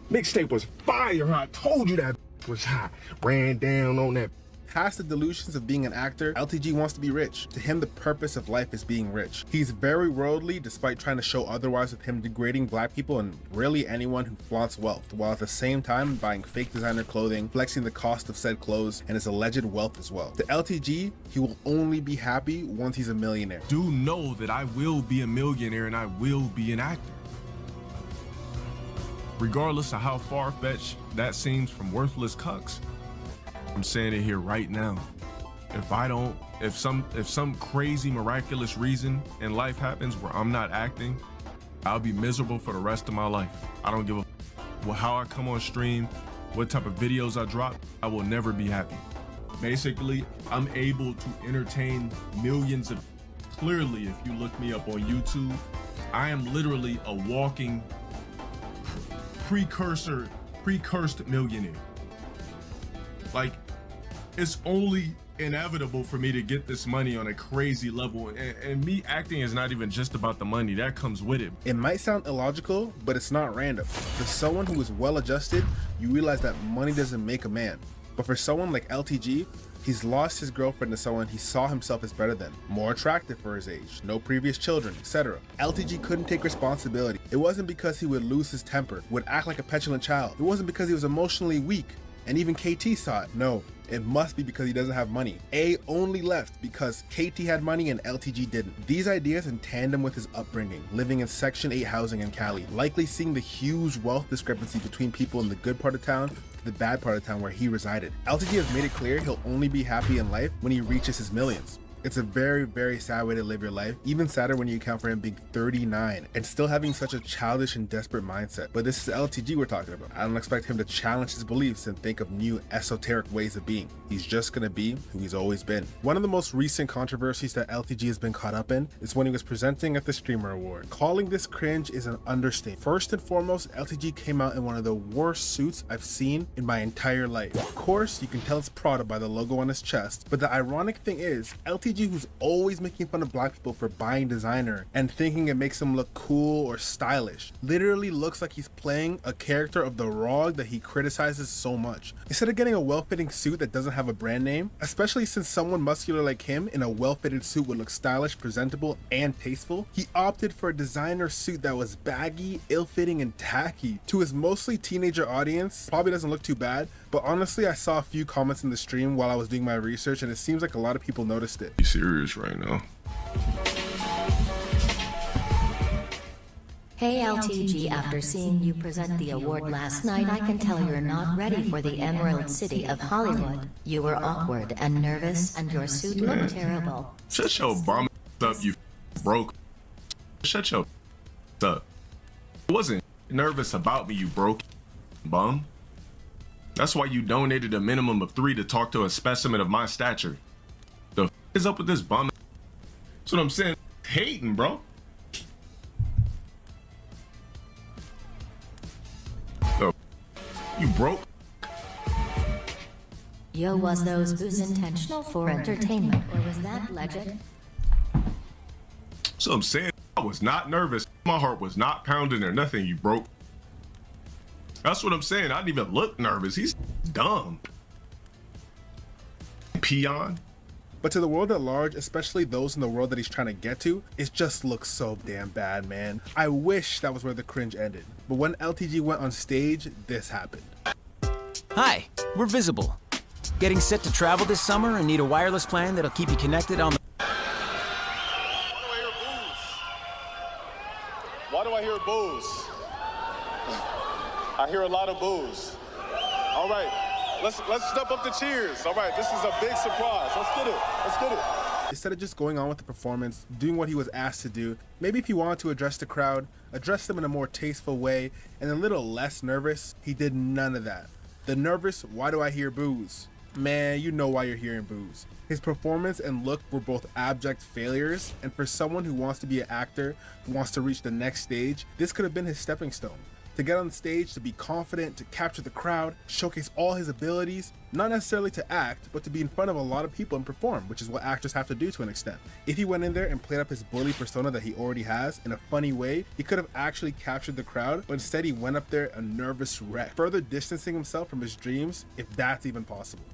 Speaker 3: Mixtape was fire, I told you that was hot. Ran down on that.
Speaker 2: Past the delusions of being an actor, LTG wants to be rich. To him, the purpose of life is being rich. He's very worldly, despite trying to show otherwise, with him degrading black people and really anyone who flaunts wealth, while at the same time buying fake designer clothing, flexing the cost of said clothes, and his alleged wealth as well. To LTG, he will only be happy once he's a millionaire.
Speaker 3: Do know that I will be a millionaire and I will be an actor. Regardless of how far-fetched that seems from worthless cucks. I'm saying it here right now. If some crazy miraculous reason in life happens where I'm not acting, I'll be miserable for the rest of my life. I don't give a how I come on stream, what type of videos I drop, I will never be happy. Basically, I'm able to entertain millions of. Clearly, if you look me up on YouTube, I am literally a walking precursed millionaire. Like, it's only inevitable for me to get this money on a crazy level, and me acting is not even just about the money that comes with it.
Speaker 2: It might sound illogical, but it's not random. For someone who is well adjusted, you realize that money doesn't make a man. But for someone like LTG, he's lost his girlfriend to someone he saw himself as better than, more attractive for his age, no previous children, etc. LTG couldn't take responsibility. It wasn't because he would lose his temper, would act like a petulant child. It wasn't because he was emotionally weak, and even KT saw it. No, it must be because he doesn't have money. A only left because KT had money and LTG didn't. These ideas in tandem with his upbringing, living in Section 8 housing in Cali, likely seeing the huge wealth discrepancy between people in the good part of town to the bad part of town where he resided. LTG has made it clear he'll only be happy in life when he reaches his millions. It's a very, very sad way to live your life. Even sadder when you account for him being 39 and still having such a childish and desperate mindset. But this is LTG we're talking about. I don't expect him to challenge his beliefs and think of new esoteric ways of being. He's just gonna be who he's always been. One of the most recent controversies that LTG has been caught up in is when he was presenting at the Streamer Award. Calling this cringe is an understatement. First and foremost, LTG came out in one of the worst suits I've seen in my entire life. Of course, you can tell it's Prada by the logo on his chest, but the ironic thing is, LTG, who's always making fun of black people for buying designer and thinking it makes them look cool or stylish, literally looks like he's playing a character of the Rog that he criticizes so much. Instead of getting a well-fitting suit that doesn't have a brand name, especially since someone muscular like him in a well-fitted suit would look stylish, presentable, and tasteful, he opted for a designer suit that was baggy, ill-fitting, and tacky. To his mostly teenager audience, probably doesn't look too bad, but honestly, I saw a few comments in the stream while I was doing my research, and it seems like a lot of people noticed it.
Speaker 1: You serious right now?
Speaker 20: Hey LTG, after seeing you present the award last night, I can tell you're not ready for the Emerald City of Hollywood. You were awkward and nervous, and your suit looked terrible.
Speaker 1: Shut your bum up, you broke. Shut your up. I wasn't nervous about me, you broke bum. That's why you donated a minimum of 3 to talk to a specimen of my stature. The f is up with this bum? That's what I'm saying. Hating, bro. The you broke.
Speaker 20: Yo, was those boos intentional for entertainment, or was that legit?
Speaker 1: So I'm saying I was not nervous. My heart was not pounding or nothing, you broke. That's what I'm saying. I didn't even look nervous. He's dumb. Peon.
Speaker 2: But to the world at large, especially those in the world that he's trying to get to, it just looks so damn bad, man. I wish that was where the cringe ended. But when LTG went on stage, this happened.
Speaker 21: Hi, we're Visible. Getting set to travel this summer and need a wireless plan that'll keep you connected on the...
Speaker 22: Why do I hear boos? I hear a lot of boos. All right, let's step up the cheers. All right, this is a big surprise. Let's get it. Let's get it.
Speaker 2: Instead of just going on with the performance, doing what he was asked to do, maybe if he wanted to address the crowd, address them in a more tasteful way and a little less nervous, he did none of that. The nervous, why do I hear boos? Man, you know why you're hearing boos. His performance and look were both abject failures, and for someone who wants to be an actor, who wants to reach the next stage, this could have been his stepping stone. To get on stage, to be confident, to capture the crowd, showcase all his abilities, not necessarily to act, but to be in front of a lot of people and perform, which is what actors have to do to an extent. If he went in there and played up his bully persona that he already has in a funny way, he could have actually captured the crowd, but instead he went up there a nervous wreck, further distancing himself from his dreams, if that's even possible.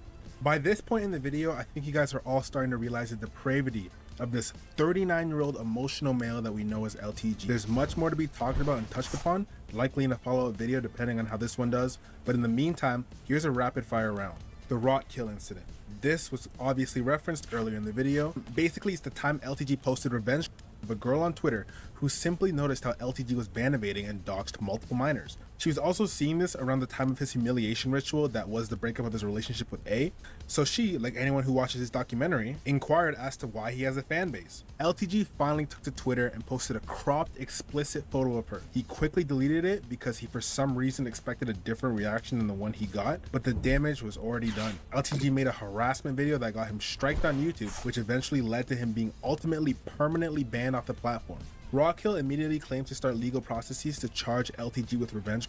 Speaker 2: By this point in the video, I think you guys are all starting to realize the depravity of this 39-year-old emotional male that we know as LTG. There's much more to be talked about and touched upon, likely in a follow-up video depending on how this one does, but in the meantime, here's a rapid fire round. The Rock Kill incident. This was obviously referenced earlier in the video. Basically, it's the time LTG posted revenge of a girl on Twitter who simply noticed how LTG was ban-evading and doxed multiple minors. She was also seeing this around the time of his humiliation ritual that was the breakup of his relationship with A. So she, like anyone who watches his documentary, inquired as to why he has a fan base. LTG finally took to Twitter and posted a cropped, explicit photo of her. He quickly deleted it because he for some reason expected a different reaction than the one he got, but the damage was already done. LTG made a harassment video that got him striked on YouTube, which eventually led to him being ultimately permanently banned off the platform. Rockhill immediately claimed to start legal processes to charge LTG with revenge,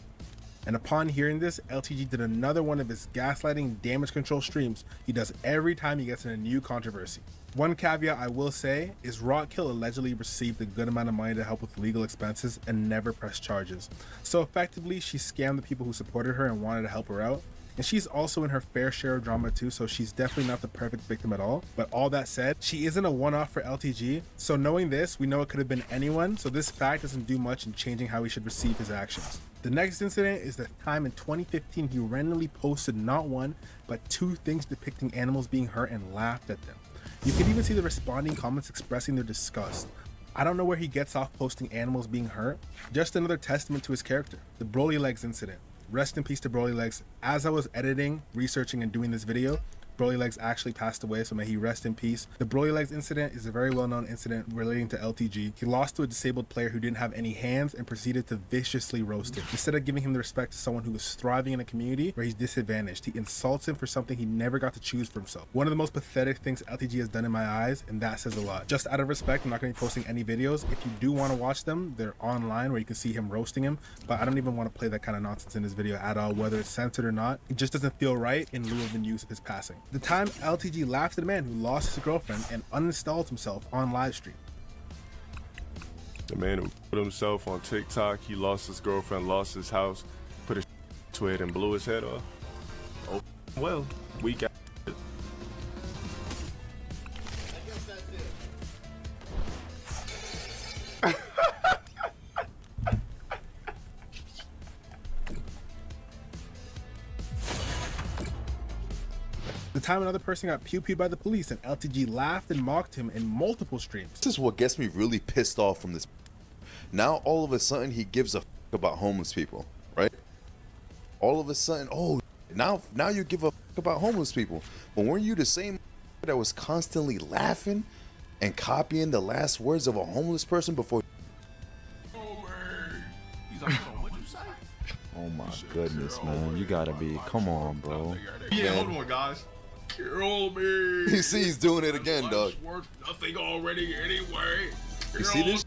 Speaker 2: and upon hearing this, LTG did another one of his gaslighting damage control streams he does every time he gets in a new controversy. One caveat I will say is Rockhill allegedly received a good amount of money to help with legal expenses and never pressed charges. So effectively, she scammed the people who supported her and wanted to help her out. And she's also in her fair share of drama too, so she's definitely not the perfect victim at all. But all that said, she isn't a one-off for LTG, so knowing this, we know it could have been anyone, so this fact doesn't do much in changing how we should receive his actions. The next incident is the time in 2015 he randomly posted not one, but 2 things depicting animals being hurt and laughed at them. You can even see the responding comments expressing their disgust. I don't know where he gets off posting animals being hurt, just another testament to his character. The Broly Legs incident. Rest in peace to Broly Legs. As I was editing, researching, and doing this video, Broly Legs actually passed away, so may he rest in peace. The Broly Legs incident is a very well-known incident relating to LTG. He lost to a disabled player who didn't have any hands and proceeded to viciously roast him. Instead of giving him the respect to someone who was thriving in a community where he's disadvantaged, he insults him for something he never got to choose for himself. One of the most pathetic things LTG has done in my eyes, and that says a lot. Just out of respect, I'm not going to be posting any videos. If you do want to watch them, they're online where you can see him roasting him, but I don't even want to play that kind of nonsense in this video at all, whether it's censored or not. It just doesn't feel right in lieu of the news of his passing. The time LTG laughed at a man who lost his girlfriend and uninstalled himself on live stream.
Speaker 1: The man who put himself on TikTok, he lost his girlfriend, lost his house, put his to it and blew his head off. Oh, well, we got it.
Speaker 2: The time another person got pew-pewed by the police and LTG laughed and mocked him in multiple streams.
Speaker 6: This is what gets me really pissed off from this. Now all of a sudden he gives a f about homeless people, right? All of a sudden, oh, now you give a f about homeless people. But weren't you the same that was constantly laughing and copying the last words of a homeless person before?
Speaker 8: Oh my goodness, man. You gotta be, come on, bro.
Speaker 3: Yeah, hold on, guys. Kill me.
Speaker 6: You see he's doing it again, dog.
Speaker 3: Worth nothing already anyway.
Speaker 6: You see this?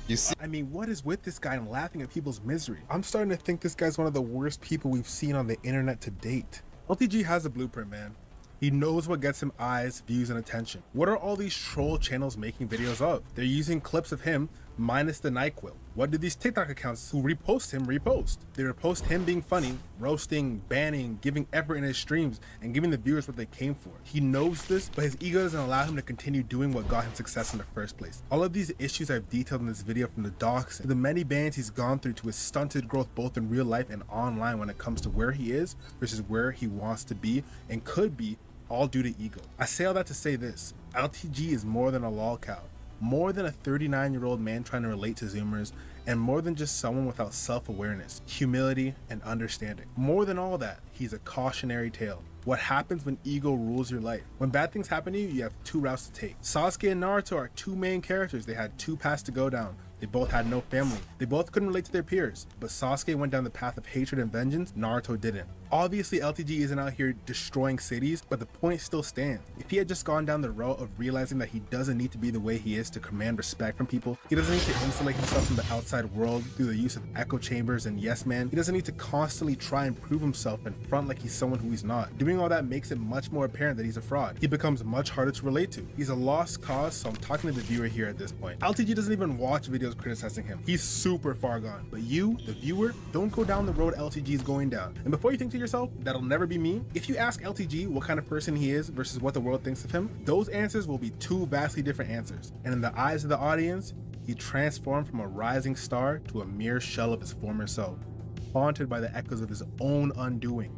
Speaker 2: You see? I mean, what is with this guy and laughing at people's misery? I'm starting to think this guy's one of the worst people we've seen on the internet to date. LTG has a blueprint, man. He knows what gets him eyes, views, and attention. What are all these troll channels making videos of? They're using clips of him minus the NyQuil. What do these TikTok accounts who repost him repost? They repost him being funny, roasting, banning, giving effort in his streams, and giving the viewers what they came for. He knows this, but his ego doesn't allow him to continue doing what got him success in the first place. All of these issues I've detailed in this video, from the doxing to the many bans he's gone through to his stunted growth both in real life and online when it comes to where he is versus where he wants to be and could be, all due to ego. I say all that to say this: LTG is more than a lol cow, more than a 39-year-old man trying to relate to Zoomers, and more than just someone without self-awareness, humility, and understanding. More than all that, he's a cautionary tale. What happens when ego rules your life? When bad things happen to you, you have two routes to take. Sasuke and Naruto are two main characters. They had two paths to go down. They both had no family. They both couldn't relate to their peers, but Sasuke went down the path of hatred and vengeance, Naruto didn't. Obviously, LTG isn't out here destroying cities, but the point still stands. If he had just gone down the road of realizing that he doesn't need to be the way he is to command respect from people, he doesn't need to insulate himself from the outside world through the use of echo chambers and yes man, he doesn't need to constantly try and prove himself and front like he's someone who he's not. Doing all that makes it much more apparent that he's a fraud. He becomes much harder to relate to. He's a lost cause, so I'm talking to the viewer here at this point. LTG doesn't even watch videos criticizing him. He's super far gone. But you, the viewer, don't go down the road LTG is going down. And before you think to yourself, that'll never be me, if you ask LTG what kind of person he is versus what the world thinks of him, those answers will be two vastly different answers. And in the eyes of the audience, he transformed from a rising star to a mere shell of his former self, haunted by the echoes of his own undoing.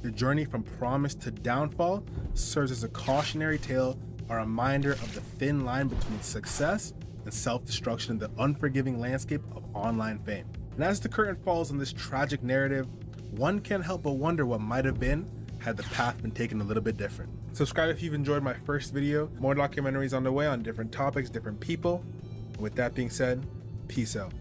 Speaker 2: The journey from promise to downfall serves as a cautionary tale, a reminder of the thin line between success and self-destruction in the unforgiving landscape of online fame. And as the curtain falls on this tragic narrative, one can't help but wonder what might have been had the path been taken a little bit different. Subscribe if you've enjoyed my first video. More documentaries on the way on different topics, different people. And with that being said, peace out.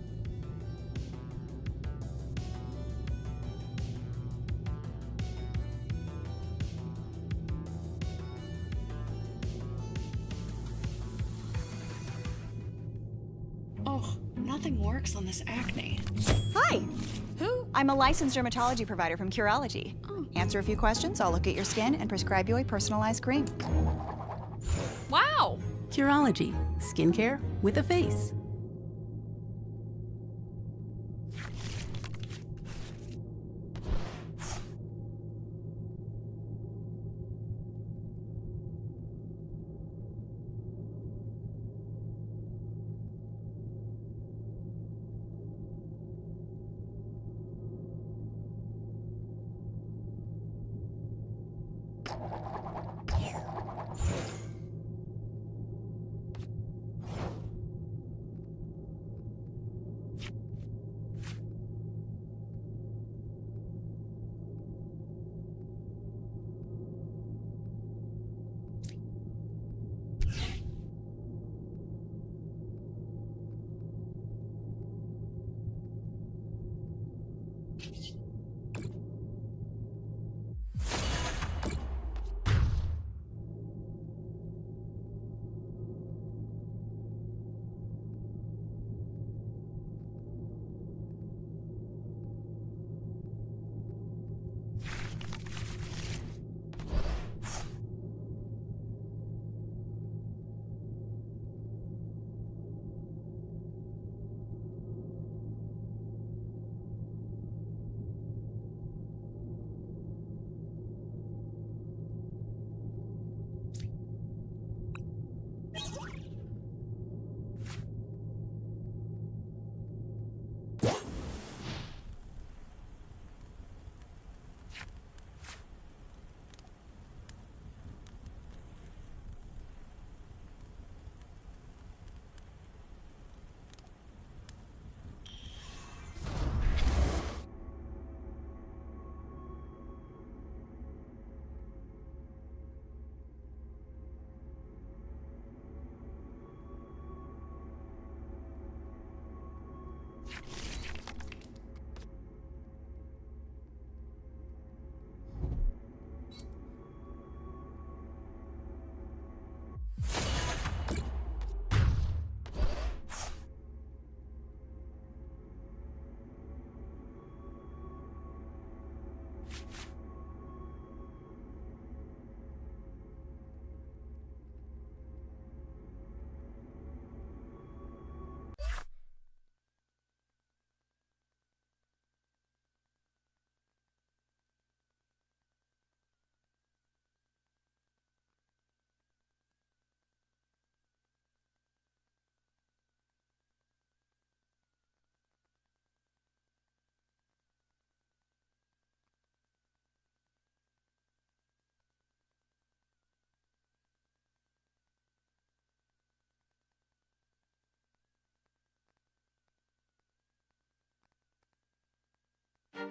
Speaker 23: Oh, nothing works on this acne.
Speaker 24: Hi. Who? I'm a licensed dermatology provider from Curology. Answer a few questions, I'll look at your skin and prescribe you a personalized cream.
Speaker 23: Wow!
Speaker 25: Curology, skincare with a face.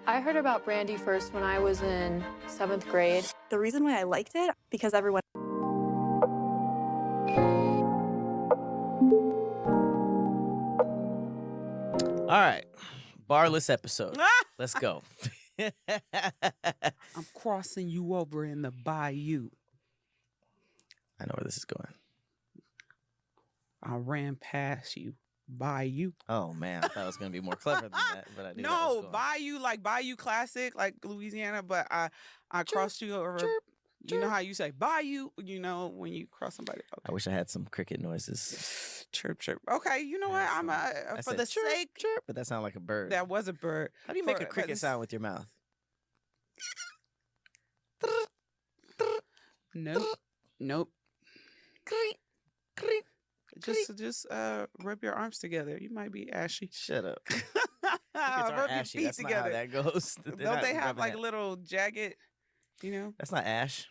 Speaker 5: I heard about Brandy first when I was in 7th grade.
Speaker 24: The reason why I liked it, because everyone...
Speaker 10: All right. Barless episode. Let's go.
Speaker 11: I'm crossing you over in the bayou.
Speaker 10: I know where this is going.
Speaker 11: I ran past you. Bayou.
Speaker 10: Oh, man. I thought it was going to be more clever than that, but I knew that was
Speaker 11: No,
Speaker 10: going.
Speaker 11: Bayou, like Bayou Classic, like Louisiana, but I crossed you over. You know how you say Bayou, you know, when you cross somebody. Okay.
Speaker 10: I wish I had some cricket noises.
Speaker 11: Chirp, chirp. Okay, you know what? I'm for the
Speaker 10: chirp,
Speaker 11: sake.
Speaker 10: Chirp, but that sounded like a bird.
Speaker 11: That was a bird.
Speaker 10: How do you make a cricket sound with your mouth?
Speaker 11: Nope. Nope. Just rub your arms together. You might be ashy.
Speaker 10: Shut up.
Speaker 11: Rub your
Speaker 10: ashy.
Speaker 11: feet
Speaker 10: That's
Speaker 11: together.
Speaker 10: not how that goes.
Speaker 11: Don't they have like little jagged, you know?
Speaker 10: That's not ash.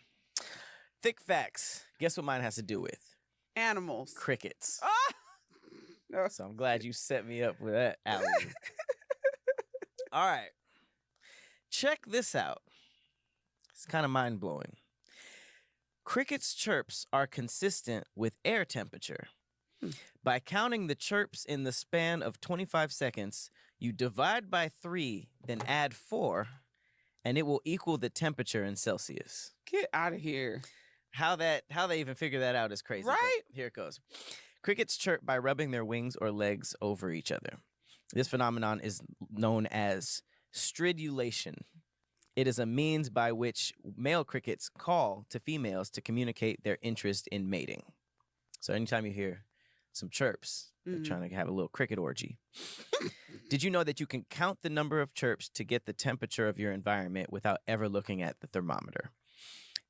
Speaker 10: Thick facts. Guess what mine has to do with?
Speaker 11: Animals.
Speaker 10: Crickets.
Speaker 11: No.
Speaker 10: So I'm glad you set me up with that alley. All right. Check this out. It's kind of mind-blowing. Crickets' chirps are consistent with air temperature. By counting the chirps in the span of 25 seconds, you divide by 3, then add 4, and it will equal the temperature in Celsius.
Speaker 11: Get out of here.
Speaker 10: How they even figure that out is crazy.
Speaker 11: Right?
Speaker 10: Here it goes. Crickets chirp by rubbing their wings or legs over each other. This phenomenon is known as stridulation. It is a means by which male crickets call to females to communicate their interest in mating. So anytime you hear some chirps, they're trying to have a little cricket orgy. Did you know that you can count the number of chirps to get the temperature of your environment without ever looking at the thermometer?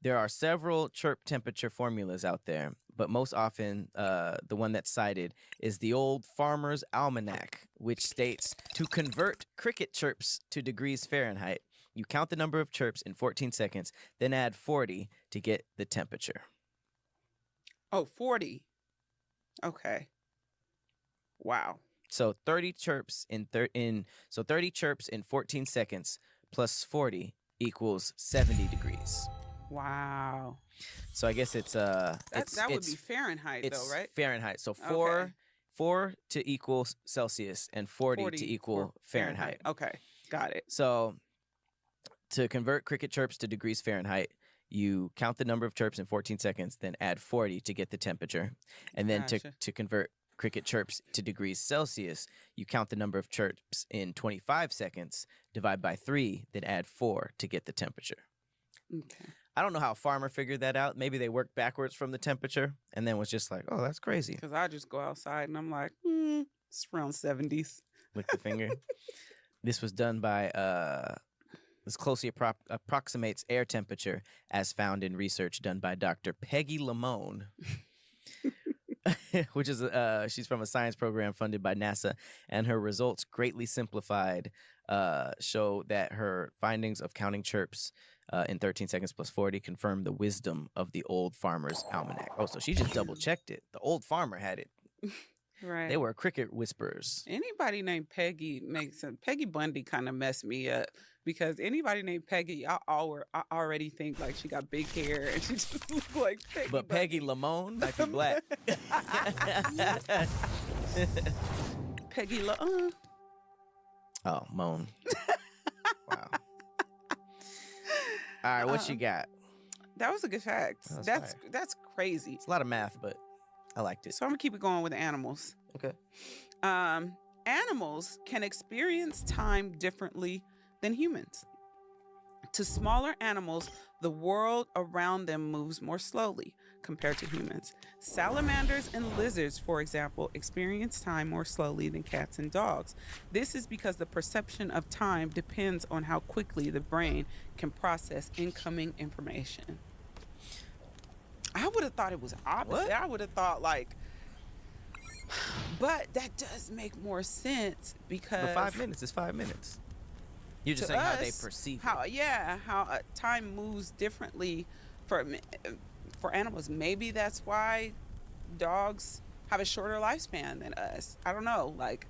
Speaker 10: There are several chirp temperature formulas out there, but most often the one that's cited is the old Farmer's Almanac, which states to convert cricket chirps to degrees Fahrenheit, you count the number of chirps in 14 seconds, then add 40 to get the temperature.
Speaker 11: Oh, 40. Okay. Wow.
Speaker 10: So 30 chirps in 30 chirps in 14 seconds plus 40 equals 70 degrees.
Speaker 11: Wow.
Speaker 10: So I guess it's
Speaker 11: that would be Fahrenheit though, right?
Speaker 10: Fahrenheit. So
Speaker 11: Okay.
Speaker 10: 4 to equal Celsius and 40 to equal Fahrenheit.
Speaker 11: Okay. Got it.
Speaker 10: So to convert cricket chirps to degrees Fahrenheit, you count the number of chirps in 14 seconds, then add 40 to get the temperature. And then
Speaker 11: Gotcha.
Speaker 10: to convert cricket chirps to degrees Celsius, you count the number of chirps in 25 seconds, divide by 3, then add 4 to get the temperature.
Speaker 11: Okay.
Speaker 10: I don't know how a farmer figured that out. Maybe they worked backwards from the temperature and then was just like, oh, that's crazy.
Speaker 11: Because I just go outside and I'm like, it's around 70s.
Speaker 10: Lick the finger. This was done by, this closely approximates air temperature as found in research done by Dr. Peggy Lamone, which is, she's from a science program funded by NASA, and her results greatly simplified show that her findings of counting chirps in 13 seconds plus 40 confirm the wisdom of the old farmer's almanac. Oh, so she just double checked it. The old farmer had it.
Speaker 11: Right.
Speaker 10: They were cricket whisperers.
Speaker 11: Anybody named Peggy makes sense. Peggy Bundy kind of messed me up because anybody named Peggy, I already think like she got big hair and she just looks like Peggy.
Speaker 10: But Peggy Lamone might be black.
Speaker 11: Peggy
Speaker 10: Oh, Moan. Wow. All right, what you got?
Speaker 11: That was a good fact.
Speaker 10: That's
Speaker 11: That's crazy.
Speaker 10: It's a lot of math, but I liked it.
Speaker 11: So I'm gonna keep it going with animals.
Speaker 10: Okay.
Speaker 11: Animals can experience time differently than humans. To smaller animals, the world around them moves more slowly compared to humans. Salamanders and lizards, for example, experience time more slowly than cats and dogs. This is because the perception of time depends on how quickly the brain can process incoming information. I would have thought it was opposite.
Speaker 10: What?
Speaker 11: I would have thought like, but that does make more sense because
Speaker 10: But 5 minutes is 5 minutes. You're just
Speaker 11: to
Speaker 10: saying how they
Speaker 11: us,
Speaker 10: perceive
Speaker 11: how
Speaker 10: it.
Speaker 11: how time moves differently for animals. Maybe that's why dogs have a shorter lifespan than us. I don't know, like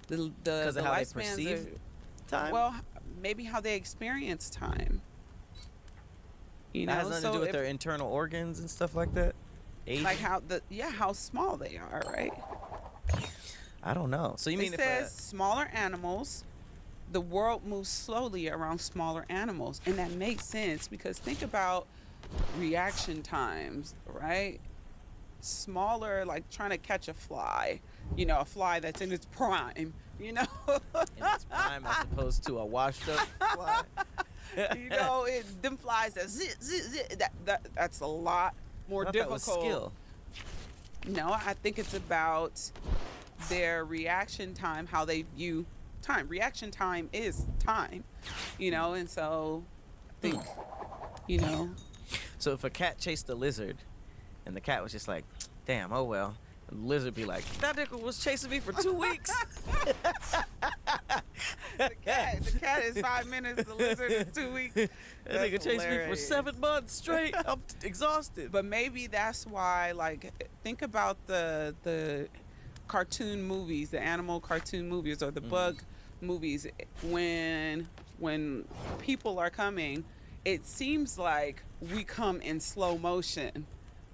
Speaker 11: the
Speaker 10: Because of how they
Speaker 11: lifespans
Speaker 10: perceive time?
Speaker 11: Well, maybe how they experience time. You know,
Speaker 10: That has nothing to do with their internal organs and stuff like that? Aging?
Speaker 11: like how how small they are, right?
Speaker 10: I don't know. So you mean
Speaker 11: it
Speaker 10: if
Speaker 11: says smaller animals, the world moves slowly around smaller animals, and that makes sense because think about reaction times, right? Smaller, like trying to catch a fly, you know, a fly that's in its prime, you know,
Speaker 10: in its prime as opposed to a washed up fly?
Speaker 11: you know, them flies that zit, zit, zit, that's a lot more
Speaker 10: I thought
Speaker 11: difficult.
Speaker 10: that was skill.
Speaker 11: No, I think it's about their reaction time, how they view time. Reaction time is time, you know, and so I think, you know.
Speaker 10: So if a cat chased a lizard and the cat was just like, damn, oh well, the lizard be like, that nigga was chasing me for 2 weeks.
Speaker 11: The cat is 5 minutes, the lizard is 2 weeks.
Speaker 10: That
Speaker 11: That's
Speaker 10: nigga chased me for
Speaker 11: hilarious.
Speaker 10: 7 months straight. I'm exhausted.
Speaker 11: But maybe that's why, like, think about the cartoon movies, the animal cartoon movies or the bug movies. When people are coming, it seems like we come in slow motion,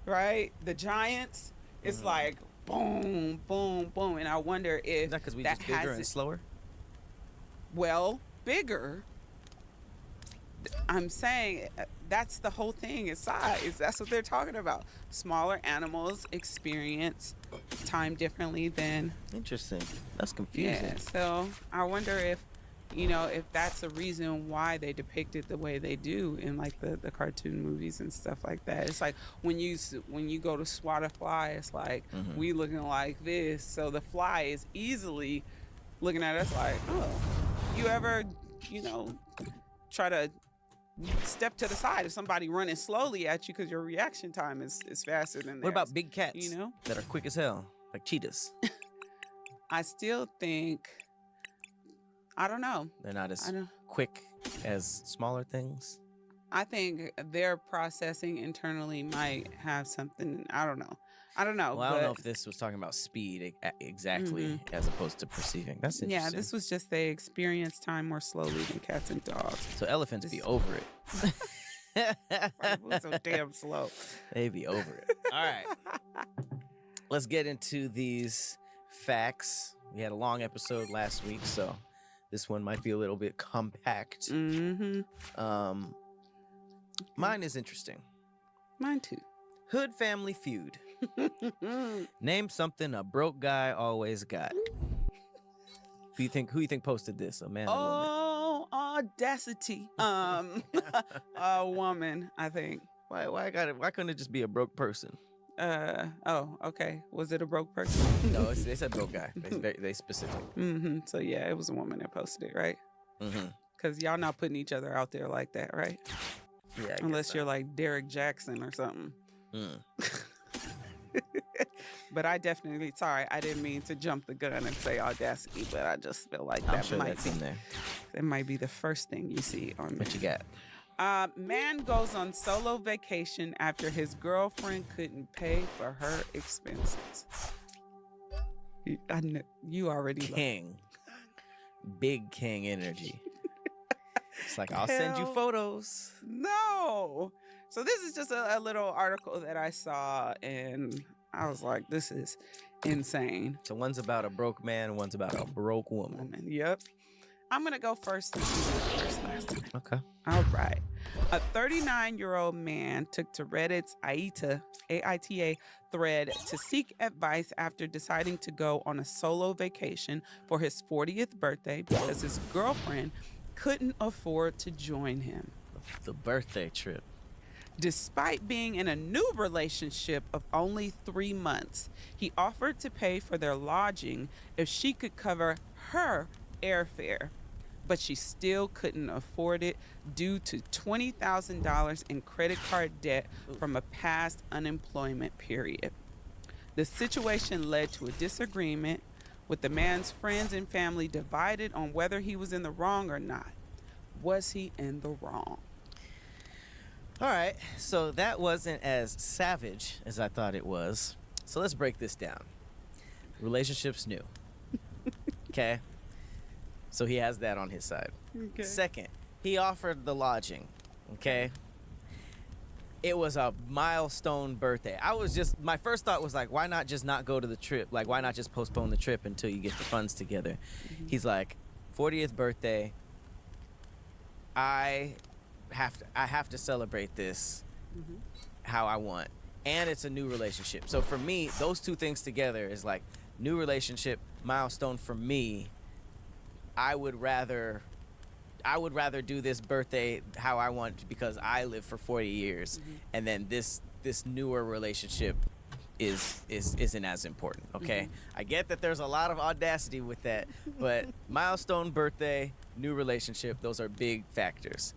Speaker 11: right? The giants, it's like boom, boom, boom. And I wonder if
Speaker 10: Is that because we
Speaker 11: that
Speaker 10: just bigger
Speaker 11: has
Speaker 10: and slower?
Speaker 11: well, bigger. I'm saying that's the whole thing is size. That's what they're talking about. Smaller animals experience time differently than.
Speaker 10: Interesting. That's confusing.
Speaker 11: Yeah, so I wonder if, you know, if that's a reason why they depict it the way they do in like the cartoon movies and stuff like that. It's like when you go to swat a fly, it's like we looking like this, so the fly is easily looking at us like, oh, you ever, you know, try to step to the side if somebody running slowly at you because your reaction time is faster than theirs.
Speaker 10: What about big cats
Speaker 11: You know,
Speaker 10: that are quick as hell, like cheetahs?
Speaker 11: I still think, I don't know.
Speaker 10: They're not as quick as smaller things.
Speaker 11: I think their processing internally might have something. I don't know.
Speaker 10: Well, I don't know if this was talking about speed exactly as opposed to perceiving. That's interesting.
Speaker 11: Yeah, this was just they experience time more slowly than cats and dogs.
Speaker 10: So elephants be over it.
Speaker 11: Who's so damn slow?
Speaker 10: They be over it. All right. Let's get into these facts. We had a long episode last week, so This one might be a little bit compact.
Speaker 11: Mm-hmm.
Speaker 10: Mine is interesting.
Speaker 11: Mine too.
Speaker 10: Hood family feud. Name something a broke guy always got. Who you think posted this? A man or a woman?
Speaker 11: Oh, audacity. A woman, I think.
Speaker 10: Why couldn't it just be a broke person?
Speaker 11: Oh, okay. Was it a broke person?
Speaker 10: No, they said broke guy. They specific.
Speaker 11: Mm-hmm. So yeah, it was a woman that posted it, right?
Speaker 10: Mm-hmm.
Speaker 11: Because y'all not putting each other out there like that, right?
Speaker 10: Yeah.
Speaker 11: Unless you're like Derek Jackson or something. But I definitely, sorry, I didn't mean to jump the gun and say audacity, but I just feel like
Speaker 10: I'm
Speaker 11: that
Speaker 10: sure
Speaker 11: might
Speaker 10: that's
Speaker 11: be
Speaker 10: in there.
Speaker 11: That might be the first thing you see on
Speaker 10: What you got?
Speaker 11: Man goes on solo vacation after his girlfriend couldn't pay for her expenses. I know you already
Speaker 10: King. Big king energy. It's like, I'll send you photos.
Speaker 11: No. So this is just a little article that I saw, and I was like, this is insane.
Speaker 10: So one's about a broke man, one's about a broke woman.
Speaker 11: Yep. I'm going to go first since you went first last time.
Speaker 10: Okay.
Speaker 11: All right. A 39-year-old man took to Reddit's AITA thread to seek advice after deciding to go on a solo vacation for his 40th birthday because his girlfriend couldn't afford to join him.
Speaker 10: The birthday trip.
Speaker 11: Despite being in a new relationship of only 3 months, he offered to pay for their lodging if she could cover her airfare, but she still couldn't afford it due to $20,000 in credit card debt from a past unemployment period. The situation led to a disagreement, with the man's friends and family divided on whether he was in the wrong or not. Was he in the wrong?
Speaker 10: All right, so that wasn't as savage as I thought it was. So let's break this down. Relationship's new. Okay? So he has that on his side.
Speaker 11: Okay.
Speaker 10: Second, he offered the lodging. Okay? It was a milestone birthday. My first thought was like, why not just not go to the trip? Like, why not just postpone the trip until you get the funds together? Mm-hmm. He's like, 40th birthday. I have to celebrate this how I want. And it's a new relationship. So for me, those two things together is like new relationship, milestone for me. I would rather do this birthday how I want because I lived for 40 years and then this newer relationship isn't as important, okay? I get that there's a lot of audacity with that, but milestone, birthday, new relationship, those are big factors.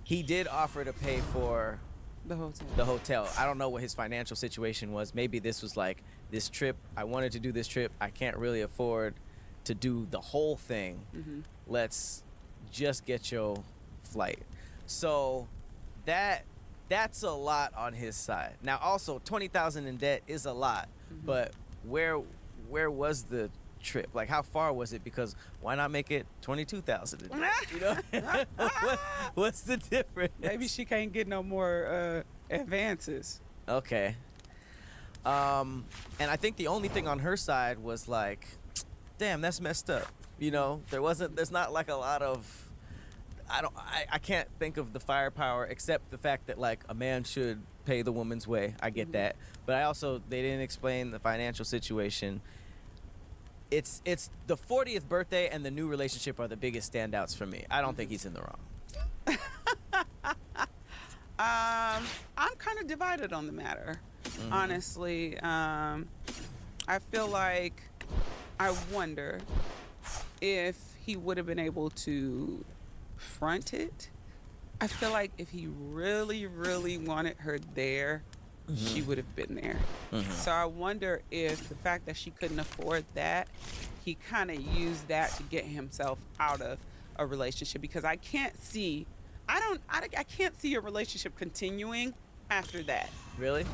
Speaker 10: He did offer to pay for
Speaker 11: the hotel.
Speaker 10: The hotel. I don't know what his financial situation was. Maybe this was like, this trip, I wanted to do this trip. I can't really afford to do the whole thing. Let's just get your flight. So that's a lot on his side. Now also, $20,000 in debt is a lot, but where was the trip? Like, how far was it? Because why not make it 22,000? You know, what's the difference?
Speaker 11: Maybe she can't get no more advances.
Speaker 10: Okay. And I think the only thing on her side was like, damn, that's messed up. You know, there's not like a lot of, I can't think of the firepower except the fact that like a man should pay the woman's way. I get that, but they didn't explain the financial situation. It's the 40th birthday and the new relationship are the biggest standouts for me. I don't think he's in the wrong.
Speaker 11: I'm kind of divided on the matter, honestly. I feel like I wonder if he would have been able to front it. I feel like if he really, really wanted her there, she would have been there. So I wonder if the fact that she couldn't afford that, he kind of used that to get himself out of a relationship, because I can't see a relationship continuing after that.
Speaker 10: Really?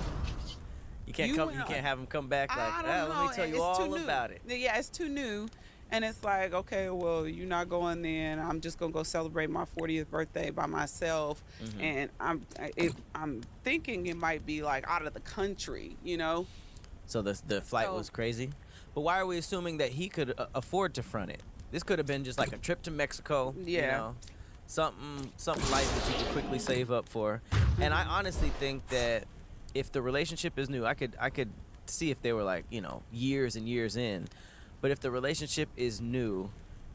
Speaker 10: You can't have him come back like, let me tell you all about it.
Speaker 11: Yeah, it's too new. And it's like, okay, well, you're not going then. I'm just going to go celebrate my 40th birthday by myself. And I'm thinking it might be like out of the country, you know?
Speaker 10: So the flight was crazy? But why are we assuming that he could afford to front it? This could have been just like a trip to Mexico. You
Speaker 11: Yeah.
Speaker 10: know, something light that you could quickly save up for. And I honestly think that if the relationship is new, I could see if they were like, you know, years and years in. But if the relationship is new,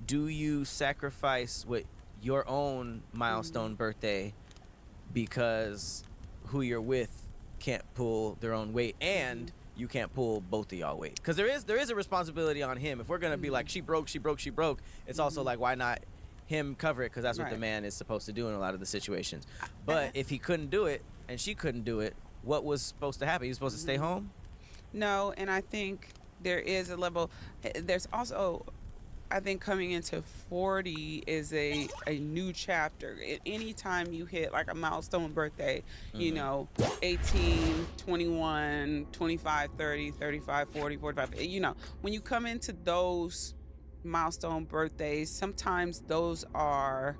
Speaker 10: do you sacrifice what your own milestone birthday because who you're with can't pull their own weight and you can't pull both of y'all weight? Because there is a responsibility on him. If we're gonna be like she broke, it's also like why not him cover it, because that's what the man is supposed to do in a lot of the situations. But if he couldn't do it and she couldn't do it, what was supposed to happen? He was supposed to stay home?
Speaker 11: No, and I think there is a level. There's also, I think coming into 40 is a new chapter. Anytime you hit like a milestone birthday, you know, 18, 21, 25, 30, 35, 40, 45, you know, when you come into those milestone birthdays, sometimes those are,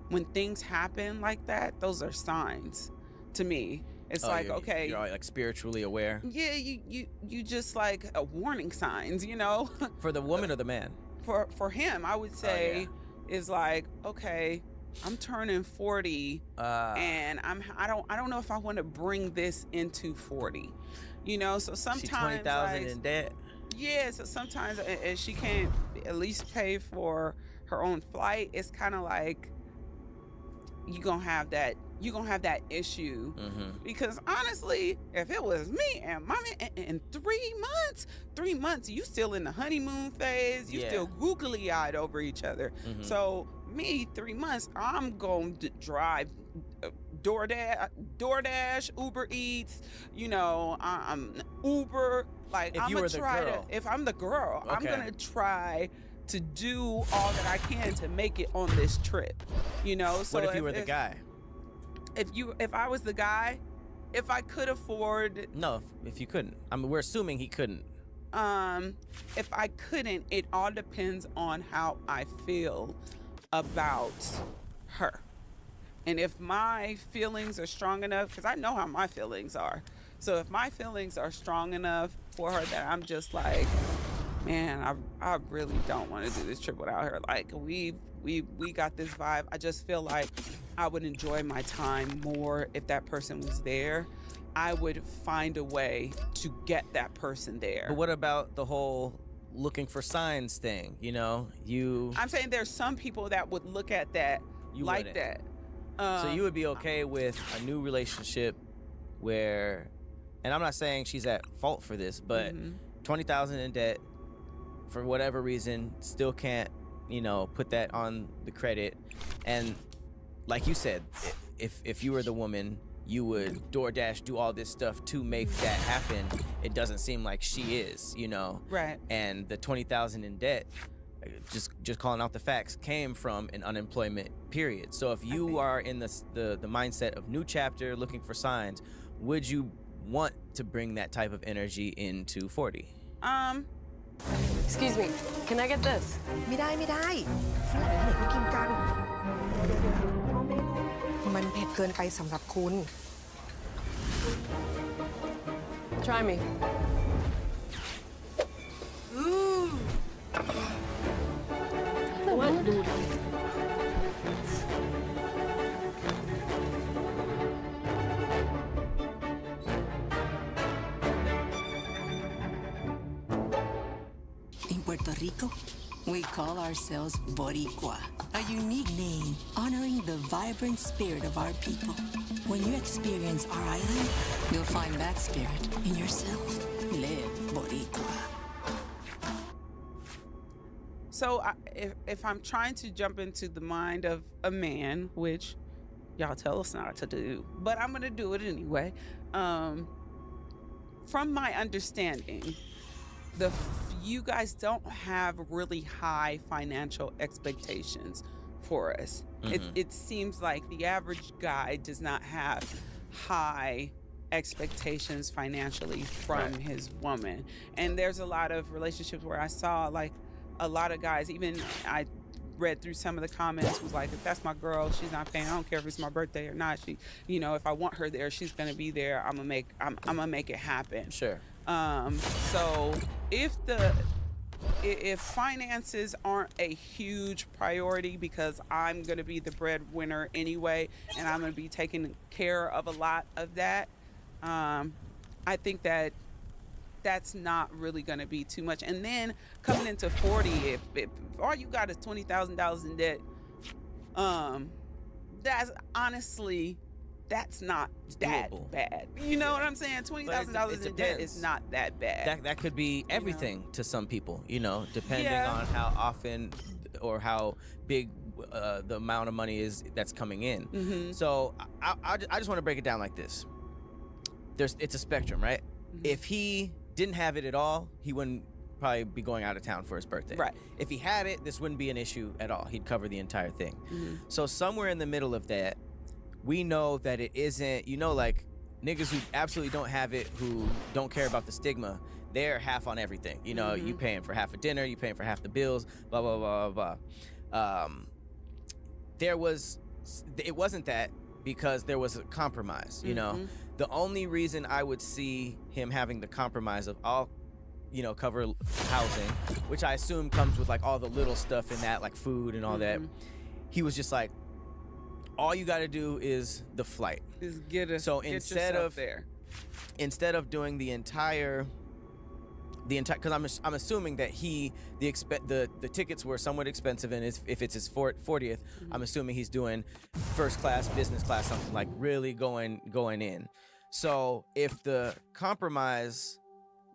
Speaker 11: when things happen like that, those are signs to me. It's like, okay,
Speaker 10: you're like spiritually aware.
Speaker 11: Yeah, you just like warning signs, you know.
Speaker 10: For the woman or the man?
Speaker 11: For him, I would say is like, okay, I'm turning 40, and I don't know if I want to bring this into 40, you know. So sometimes
Speaker 10: she 20,000 in debt.
Speaker 11: Yeah, so sometimes and she can't at least pay for her own flight. It's kind of like you're gonna have that issue, because honestly, if it was me and my man in 3 months, you still in the honeymoon phase, you still googly eyed over each other. So me, 3 months, I'm going to drive DoorDash, Uber Eats, you know, Uber. Like,
Speaker 10: if
Speaker 11: I'm
Speaker 10: you
Speaker 11: gonna
Speaker 10: were the
Speaker 11: try
Speaker 10: girl.
Speaker 11: if I'm the girl, I'm
Speaker 10: Okay.
Speaker 11: gonna try to do all that I can to make it on this trip, you know. So
Speaker 10: what if you were the guy?
Speaker 11: If I was the guy, if I could afford.
Speaker 10: No, if you couldn't. I mean, we're assuming he couldn't.
Speaker 11: If I couldn't, it all depends on how I feel about her. And if my feelings are strong enough, because I know how my feelings are. So if my feelings are strong enough for her that I'm just like, man, I really don't want to do this trip without her. Like we got this vibe. I just feel like I would enjoy my time more if that person was there. I would find a way to get that person there.
Speaker 10: But what about the whole looking for signs thing? You know,
Speaker 11: I'm saying there's some people that would look at that like
Speaker 10: wouldn't.
Speaker 11: that.
Speaker 10: So you would be okay with a new relationship where, and I'm not saying she's at fault for this, but 20,000 in debt for whatever reason, still can't, you know, put that on the credit. And like you said, if you were the woman, you would DoorDash, do all this stuff to make that happen. It doesn't seem like she is, you know.
Speaker 11: Right.
Speaker 10: And the 20,000 in debt, just calling out the facts, came from an unemployment period. So if you are in the mindset of new chapter, looking for signs, would you want to bring that type of energy into 40?
Speaker 4: Excuse me, can I get this?
Speaker 9: ไม่ได้ฝรั่งเขากินกัน มันเผ็ดเกินไปสำหรับคุณ
Speaker 4: Try me. What?
Speaker 25: In Puerto Rico, we call ourselves Boricua, a unique name honoring the vibrant spirit of our people. When you experience our island, you'll find that spirit in yourself. Live Boricua.
Speaker 11: So if I'm trying to jump into the mind of a man, which y'all tell us not to do, but I'm gonna do it anyway. From my understanding, you guys don't have really high financial expectations for us. It seems like the average guy does not have high expectations financially from his woman. And there's a lot of relationships where I saw like a lot of guys, even I read through some of the comments, was like, if that's my girl, she's not paying. I don't care if it's my birthday or not. She, you know, if I want her there, she's gonna be there. I'm gonna make it happen.
Speaker 10: Sure.
Speaker 11: So if if finances aren't a huge priority, because I'm going to be the breadwinner anyway, and I'm going to be taking care of a lot of that, I think that that's not really going to be too much. And then coming into 40, if all you got is $20,000 in debt, that's honestly, that's not that bad. You know what I'm saying? $20,000 in debt is not that bad.
Speaker 10: That could be everything to some people, depending on how often or how big the amount of money is that's coming in.
Speaker 11: Mm-hmm.
Speaker 10: So I just want to break it down like this. It's a spectrum, right?
Speaker 11: Mm-hmm.
Speaker 10: If he didn't have it at all, he wouldn't probably be going out of town for his birthday.
Speaker 11: Right.
Speaker 10: If he had it, this wouldn't be an issue at all. He'd cover the entire thing.
Speaker 11: Mm-hmm.
Speaker 10: So somewhere in the middle of that, we know that it isn't, like niggas who absolutely don't have it, who don't care about the stigma, they're half on everything.
Speaker 11: Mm-hmm.
Speaker 10: You paying for half a dinner, you paying for half the bills, blah, blah, blah, blah, blah. It wasn't that because there was a compromise,
Speaker 11: Mm-hmm.
Speaker 10: The only reason I would see him having the compromise of all, cover housing, which I assume comes with like all the little stuff in that, like food and all that. He was just like, all you got to do is the flight.
Speaker 11: Just get
Speaker 10: so
Speaker 11: get
Speaker 10: instead
Speaker 11: yourself
Speaker 10: of
Speaker 11: there.
Speaker 10: Instead of doing the entire, because I'm assuming that the tickets were somewhat expensive, and if it's his 40th, I'm assuming he's doing first class, business class, something like really going in. So if the compromise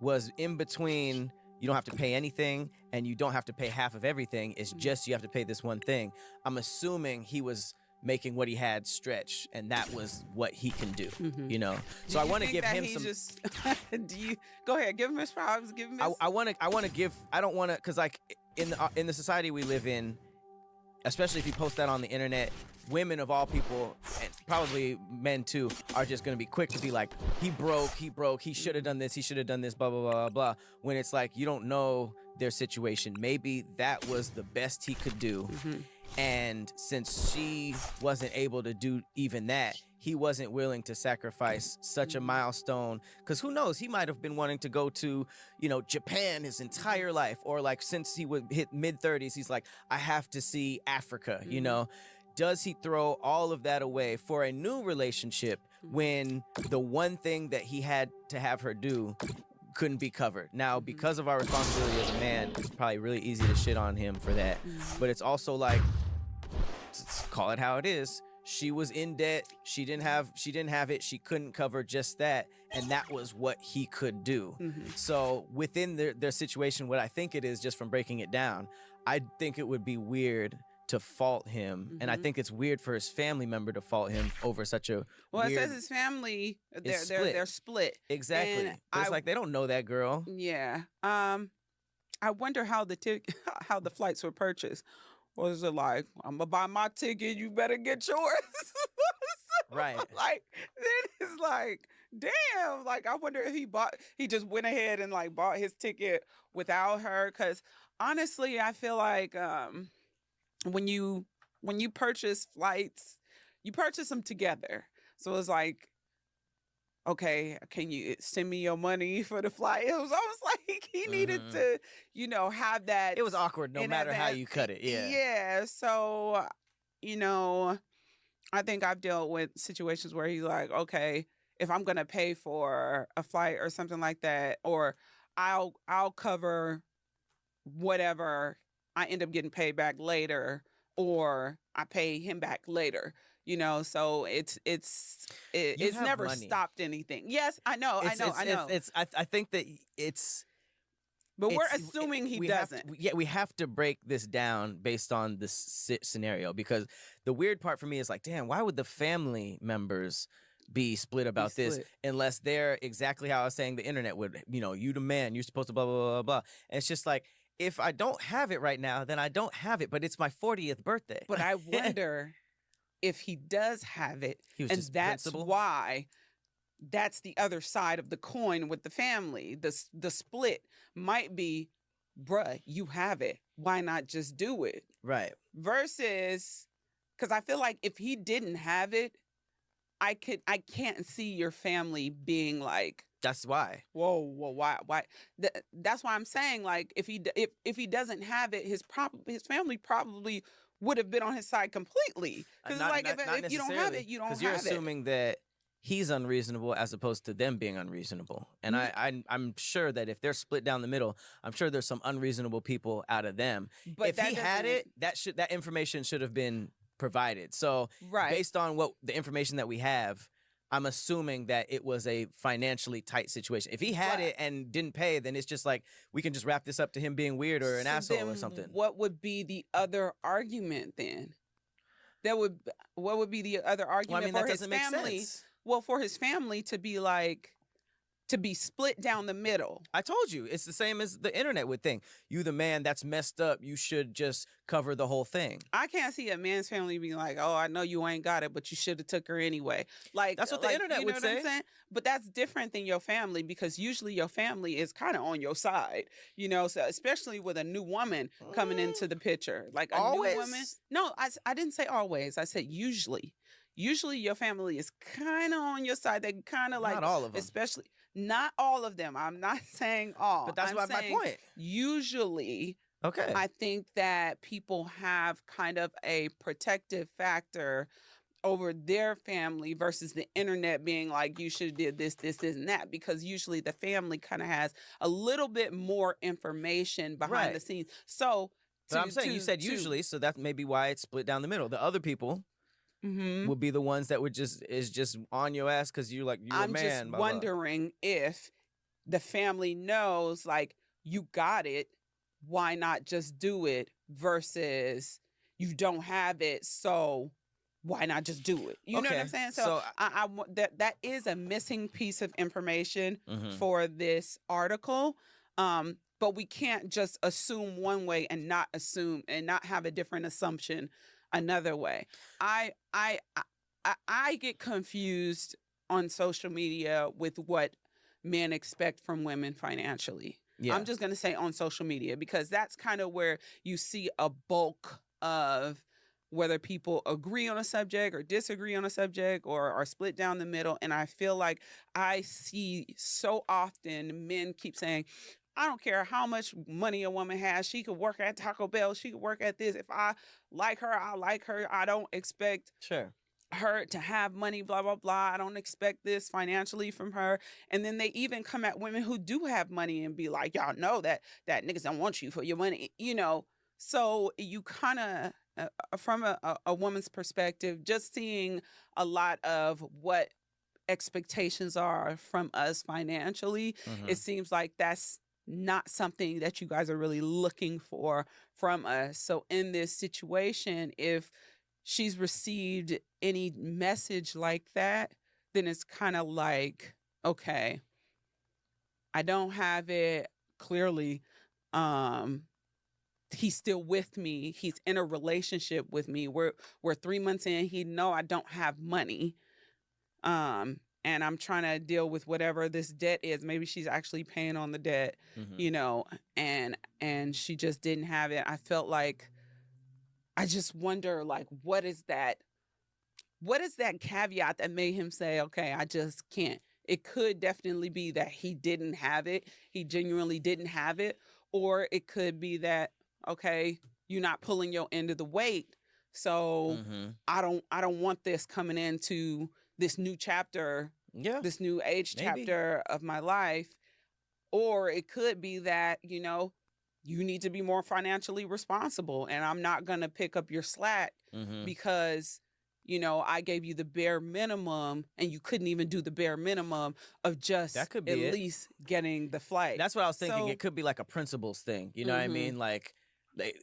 Speaker 10: was in between, you don't have to pay anything and you don't have to pay half of everything, it's just you have to pay this one thing, I'm assuming he was making what he had stretch, and that was what he can do. So I want to give him some.
Speaker 11: Do you go ahead? Give him his props. Give him. His...
Speaker 10: I want to give. I don't want to, because like in the society we live in, especially if you post that on the internet, women of all people, and probably men too, are just gonna be quick to be like, he broke, he should have done this, blah blah blah blah blah. When it's like, you don't know their situation. Maybe that was the best he could do. And since she wasn't able to do even that, he wasn't willing to sacrifice such a milestone, because who knows, he might have been wanting to go to, Japan his entire life, or like since he would hit mid-30s, he's like, I have to see Africa, Does he throw all of that away for a new relationship when the one thing that he had to have her do couldn't be covered? Now, because of our responsibility as a man, it's probably really easy to shit on him for that. But it's also like, call it how it is. She was in debt. She didn't have it. She couldn't cover just that, and that was what he could do. So within their situation, what I think it is, just from breaking it down, I think it would be weird to fault him, and I think it's weird for his family member to fault him over such a
Speaker 11: Well,
Speaker 10: weird,
Speaker 11: it says his family, they're split.
Speaker 10: Exactly. But it's like they don't know that girl.
Speaker 11: Yeah. I wonder how how the flights were purchased. Was it like, I'm gonna buy my ticket, you better get yours?
Speaker 10: Right.
Speaker 11: Like, then it's like, damn. Like, I wonder if he just went ahead and like bought his ticket without her. Because honestly, I feel like when you purchase flights, you purchase them together. So it's like, okay, can you send me your money for the flight? It was almost like he needed to, have that.
Speaker 10: It was awkward no matter how you cut it. Yeah.
Speaker 11: Yeah. So, I think I've dealt with situations where he's like, okay, if I'm going to pay for a flight or something like that, or I'll cover whatever I end up getting paid back later, or I pay him back later. So it's never
Speaker 10: money.
Speaker 11: Stopped anything. Yes, I know.
Speaker 10: I think that it's.
Speaker 11: But we're assuming he doesn't.
Speaker 10: We have to break this down based on this scenario, because the weird part for me is like, damn, why would the family members be split about this unless they're exactly how I was saying the internet would, you the man, you're supposed to blah, blah, blah, blah. And it's just like, if I don't have it right now, then I don't have it, but it's my 40th birthday.
Speaker 11: But I wonder if he does have it,
Speaker 10: and
Speaker 11: that's
Speaker 10: principle?
Speaker 11: Why that's the other side of the coin with the family. The split might be, bruh, you have it. Why not just do it?
Speaker 10: Right.
Speaker 11: Versus, because I feel like if he didn't have it, I can't see your family being like,
Speaker 10: That's why.
Speaker 11: Whoa, why? That's why I'm saying, like, if he doesn't have it, his family probably would have been on his side completely. Because like, if you don't have it, you don't have it.
Speaker 10: Because you're assuming that he's unreasonable as opposed to them being unreasonable. And I'm sure that if they're split down the middle, I'm sure there's some unreasonable people out of them.
Speaker 11: But
Speaker 10: if he had it, that information should have been provided. So
Speaker 11: Right.
Speaker 10: based on what the information that we have, I'm assuming that it was a financially tight situation. If he had it and didn't pay, then it's just like, we can just wrap this up to him being weird or an asshole
Speaker 11: then
Speaker 10: or something.
Speaker 11: What would be the other argument then? What would be the other argument
Speaker 10: that
Speaker 11: for his
Speaker 10: doesn't make
Speaker 11: family?
Speaker 10: sense.
Speaker 11: Well, for his family to be like, to be split down the middle.
Speaker 10: I told you, it's the same as the internet would think. You the man that's messed up, you should just cover the whole thing.
Speaker 11: I can't see a man's family being like, "Oh, I know you ain't got it, but you should have took her anyway." Like
Speaker 10: That's what the internet
Speaker 11: you know
Speaker 10: would
Speaker 11: what
Speaker 10: say.
Speaker 11: I'm saying? But that's different than your family, because usually your family is kind of on your side, you know. So especially with a new woman coming into the picture, like a
Speaker 10: Always?
Speaker 11: new woman. No, I didn't say always. I said usually. Usually your family is kind of on your side. They kind of like,
Speaker 10: Not all of them.
Speaker 11: especially not all of them. I'm not saying all,
Speaker 10: But that's
Speaker 11: I'm
Speaker 10: my
Speaker 11: saying
Speaker 10: point.
Speaker 11: Usually.
Speaker 10: Okay.
Speaker 11: I think that people have kind of a protective factor over their family versus the internet being like, you should have did this, and that, because usually the family kind of has a little bit more information behind the scenes. So,
Speaker 10: But I'm saying, you said usually, so that may be why it's split down the middle. The other people
Speaker 11: Mhm.
Speaker 10: would be the ones that would just on your ass because you're like, you're a
Speaker 11: I'm
Speaker 10: man.
Speaker 11: just
Speaker 10: blah, blah.
Speaker 11: wondering if the family knows, like, you got it, why not just do it, versus you don't have it, so why not just do it? You know what
Speaker 10: Okay,
Speaker 11: I'm saying?
Speaker 10: so
Speaker 11: So that is a missing piece of information
Speaker 10: Mhm.
Speaker 11: for this article. But we can't just assume one way and not have a different assumption another way. I get confused on social media with what men expect from women financially.
Speaker 10: Yeah.
Speaker 11: I'm just going to say on social media, because that's kind of where you see a bulk of whether people agree on a subject or disagree on a subject or are split down the middle. And I feel like I see so often men keep saying, I don't care how much money a woman has. She could work at Taco Bell. She could work at this. If I like her, I like her. I don't expect her to have money, blah, blah, blah. I don't expect this financially from her. And then they even come at women who do have money and be like, y'all know that niggas don't want you for your money, you know? So you kind of, from a woman's perspective, just seeing a lot of what expectations are from us financially, it seems like that's not something that you guys are really looking for from us. So in this situation, if she's received any message like that, then it's kind of like, okay, I don't have it. Clearly, he's still with me. He's in a relationship with me. We're 3 months in. He know I don't have money. And I'm trying to deal with whatever this debt is. Maybe she's actually paying on the debt, you know, and she just didn't have it. I felt like, I just wonder, like, what is that caveat that made him say, okay, I just can't. It could definitely be that he didn't have it. He genuinely didn't have it. Or it could be that, okay, you're not pulling your end of the weight. So I don't want this coming into this new chapter, this new age chapter of my life. Or it could be that, you know, you need to be more financially responsible, and I'm not going to pick up your slack because, you know, I gave you the bare minimum and you couldn't even do the bare minimum of just
Speaker 10: That could be
Speaker 11: at
Speaker 10: it.
Speaker 11: least getting the flight.
Speaker 10: That's what I was thinking.
Speaker 11: So-
Speaker 10: It could be like a principles thing. You know what I mean? Like,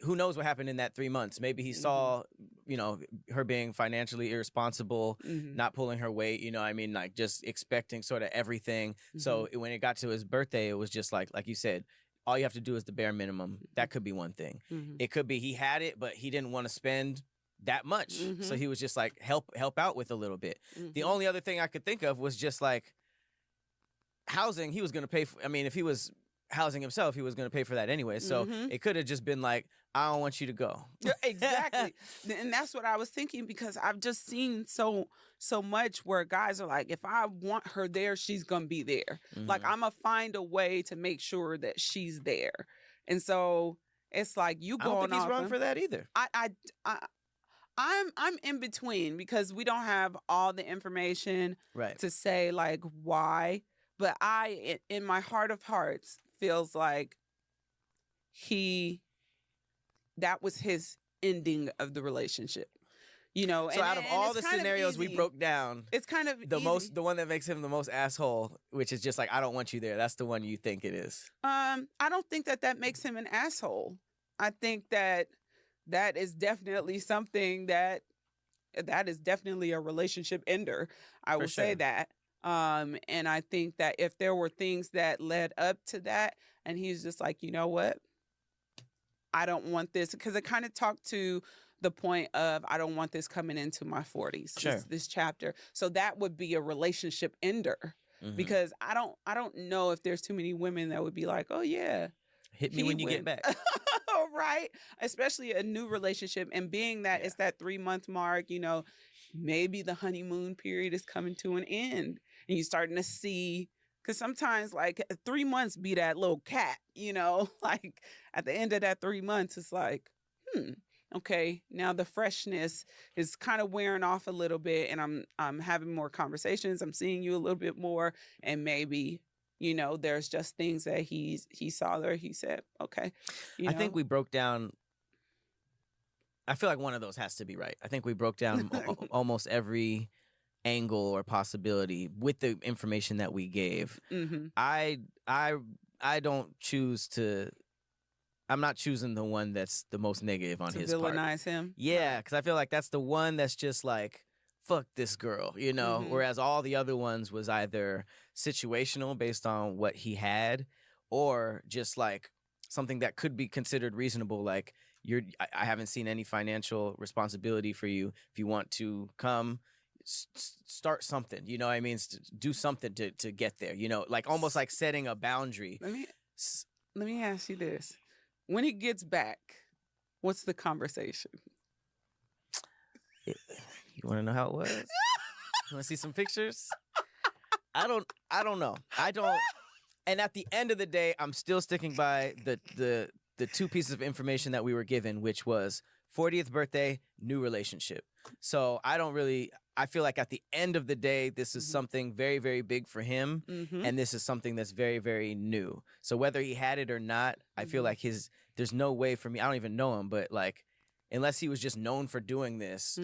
Speaker 10: who knows what happened in that 3 months? Maybe he saw, you know, her being financially irresponsible, not pulling her weight, you know what I mean? Like, just expecting sort of everything. So when it got to his birthday, it was just like you said, all you have to do is the bare minimum. That could be one thing. It could be he had it, but he didn't want to spend that much. So he was just like, help out with a little bit. The only other thing I could think of was just like housing. He was going to pay for, I mean, if he was housing himself, he was going to pay for that anyway. So it could have just been like, I don't want you to go.
Speaker 11: Yeah, exactly. And that's what I was thinking, because I've just seen so much where guys are like, if I want her there, she's going to be there. Like, I'm going to find a way to make sure that she's there. And so it's like, you going
Speaker 10: I don't think he's
Speaker 11: off
Speaker 10: wrong
Speaker 11: him.
Speaker 10: for that either.
Speaker 11: I'm in between, because we don't have all the information to say like why, but I, in my heart of hearts, feels like that was his ending of the relationship. You know,
Speaker 10: So out of all the scenarios we broke down,
Speaker 11: it's kind of
Speaker 10: the one that makes him the most asshole, which is just like, I don't want you there. That's the one you think it is.
Speaker 11: I don't think that makes him an asshole. I think that is definitely something that is definitely a relationship ender. I will say that. And I think that if there were things that led up to that, and he's just like, you know what? I don't want this, because it kind of talked to the point of, I don't want this coming into my 40s, this chapter. So that would be a relationship ender, because I don't know if there's too many women that would be like, oh yeah,
Speaker 10: hit me when you get back.
Speaker 11: Right? Especially a new relationship, and being that it's that 3-month mark, you know, maybe the honeymoon period is coming to an end, and you're starting to see, because sometimes like 3 months be that little cat, you know, like at the end of that 3 months, it's like, okay, now the freshness is kind of wearing off a little bit, and I'm having more conversations, I'm seeing you a little bit more, and maybe, you know, there's just things that he saw there. He said, okay.
Speaker 10: I think we broke down. I feel like one of those has to be right. I think we broke down almost every angle or possibility with the information that we gave. I don't choose to. I'm not choosing the one that's the most negative on his part.
Speaker 11: To villainize him?
Speaker 10: Yeah, because I feel like that's the one that's just like, fuck this girl, you know? Whereas all the other ones was either situational based on what he had, or just like something that could be considered reasonable, like, I haven't seen any financial responsibility for you. If you want to come, start something, you know what I mean? Do something to get there, you know, like almost like setting a boundary.
Speaker 11: Let me ask you this. When he gets back, what's the conversation?
Speaker 10: You want to know how it was? You want to see some pictures? I don't know. And at the end of the day, I'm still sticking by the two pieces of information that we were given, which was 40th birthday, new relationship. So I feel like at the end of the day, this is something very, very big for him. And this is something that's very, very new. So whether he had it or not, I feel like there's no way for me. I don't even know him, but like, unless he was just known for doing this,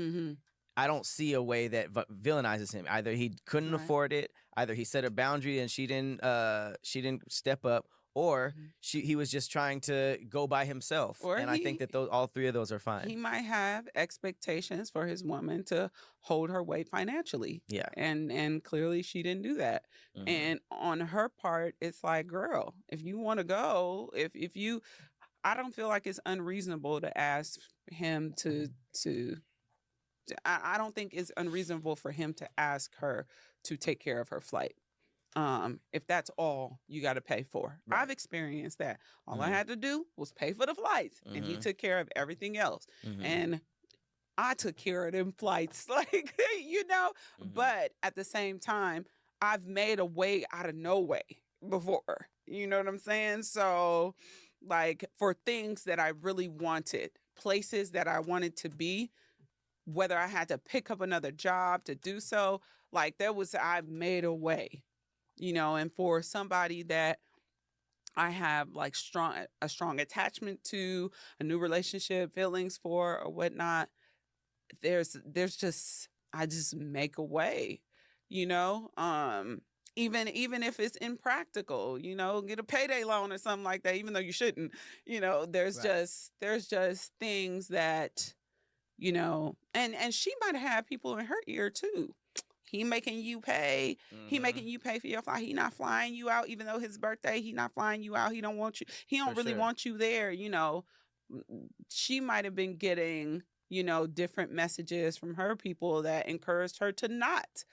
Speaker 10: I don't see a way that villainizes him. Either he couldn't afford it, either he set a boundary and she didn't step up, or he was just trying to go by himself. And I think that all three of those are fine.
Speaker 11: He might have expectations for his woman to hold her weight financially.
Speaker 10: Yeah.
Speaker 11: And clearly she didn't do that. And on her part, it's like, girl, if you want to go, if you, I don't feel like it's unreasonable to ask him I don't think it's unreasonable for him to ask her to take care of her flight. If that's all you got to pay for.
Speaker 10: Right.
Speaker 11: I've experienced that. All I had to do was pay for the flights, and he took care of everything else. And I took care of them flights, like, you know, but at the same time, I've made a way out of no way before. You know what I'm saying? So, like, for things that I really wanted, places that I wanted to be, whether I had to pick up another job to do so, like, I've made a way, you know. And for somebody that I have like a strong attachment to, a new relationship, feelings for, or whatnot, there's just, I just make a way, you know. Even if it's impractical, you know, get a payday loan or something like that, even though you shouldn't, you know. There's just things that, you know, and she might have people in her ear too. He making you pay. He making you pay for your flight. He not flying you out, even though his birthday. He not flying you out. He don't want you. He don't really want you there. You know, she might have been getting, you know, different messages from her people that encouraged her to not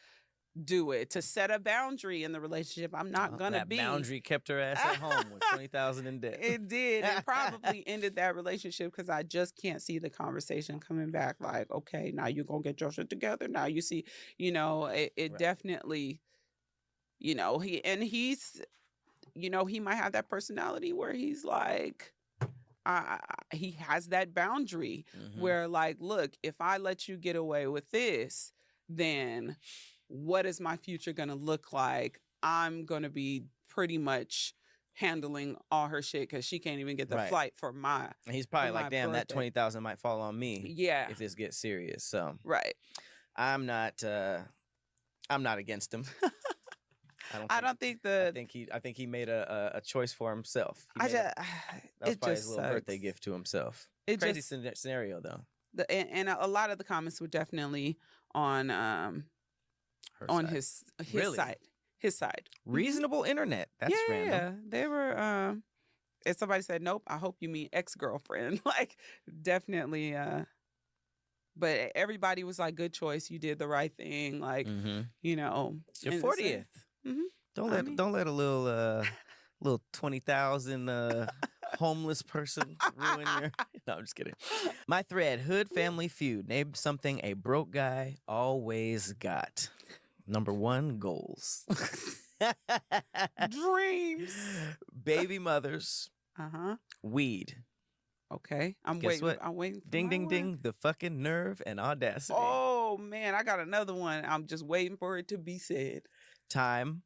Speaker 11: do it, to set a boundary in the relationship. I'm not gonna
Speaker 10: that
Speaker 11: be.
Speaker 10: boundary kept her ass at home with 20,000 in debt.
Speaker 11: It did, and probably ended that relationship because I just can't see the conversation coming back. Like, okay, now you're gonna get your shit together. Now you see, it definitely, he's, he might have that personality where he's like, he has that boundary where, like, look, if I let you get away with this, then what is my future going to look like? I'm going to be pretty much handling all her shit because she can't even get the flight for my.
Speaker 10: And he's probably
Speaker 11: for
Speaker 10: like,
Speaker 11: my
Speaker 10: damn, that
Speaker 11: birthday."
Speaker 10: 20,000 might fall on me.
Speaker 11: Yeah.
Speaker 10: If this gets serious. So
Speaker 11: Right.
Speaker 10: I'm not against him.
Speaker 11: I
Speaker 10: think he made a choice for himself. That was
Speaker 11: it
Speaker 10: probably
Speaker 11: just
Speaker 10: his little
Speaker 11: sucks.
Speaker 10: birthday gift to himself.
Speaker 11: It
Speaker 10: Crazy
Speaker 11: just-
Speaker 10: scenario though.
Speaker 11: And a lot of the comments were definitely on
Speaker 10: side.
Speaker 11: his
Speaker 10: Really?
Speaker 11: side. His side.
Speaker 10: Reasonable internet. That's random.
Speaker 11: Yeah, they were. And somebody said, "Nope, I hope you mean ex-girlfriend." Like, definitely. But everybody was like, "Good choice. You did the right thing." Like,
Speaker 10: Your
Speaker 11: and
Speaker 10: 40th. Don't let a little 20,000 homeless person ruin your. No, I'm just kidding. My thread: Hood Family Feud. Name something a broke guy always got. Number 1, goals.
Speaker 11: Dreams.
Speaker 10: Baby mothers. Weed.
Speaker 11: Okay, I'm
Speaker 10: Guess
Speaker 11: waiting.
Speaker 10: what?
Speaker 11: I'm waiting. For
Speaker 10: Ding,
Speaker 11: my
Speaker 10: ding,
Speaker 11: one.
Speaker 10: ding. The fucking nerve and audacity.
Speaker 11: Oh man, I got another one. I'm just waiting for it to be said.
Speaker 10: Time.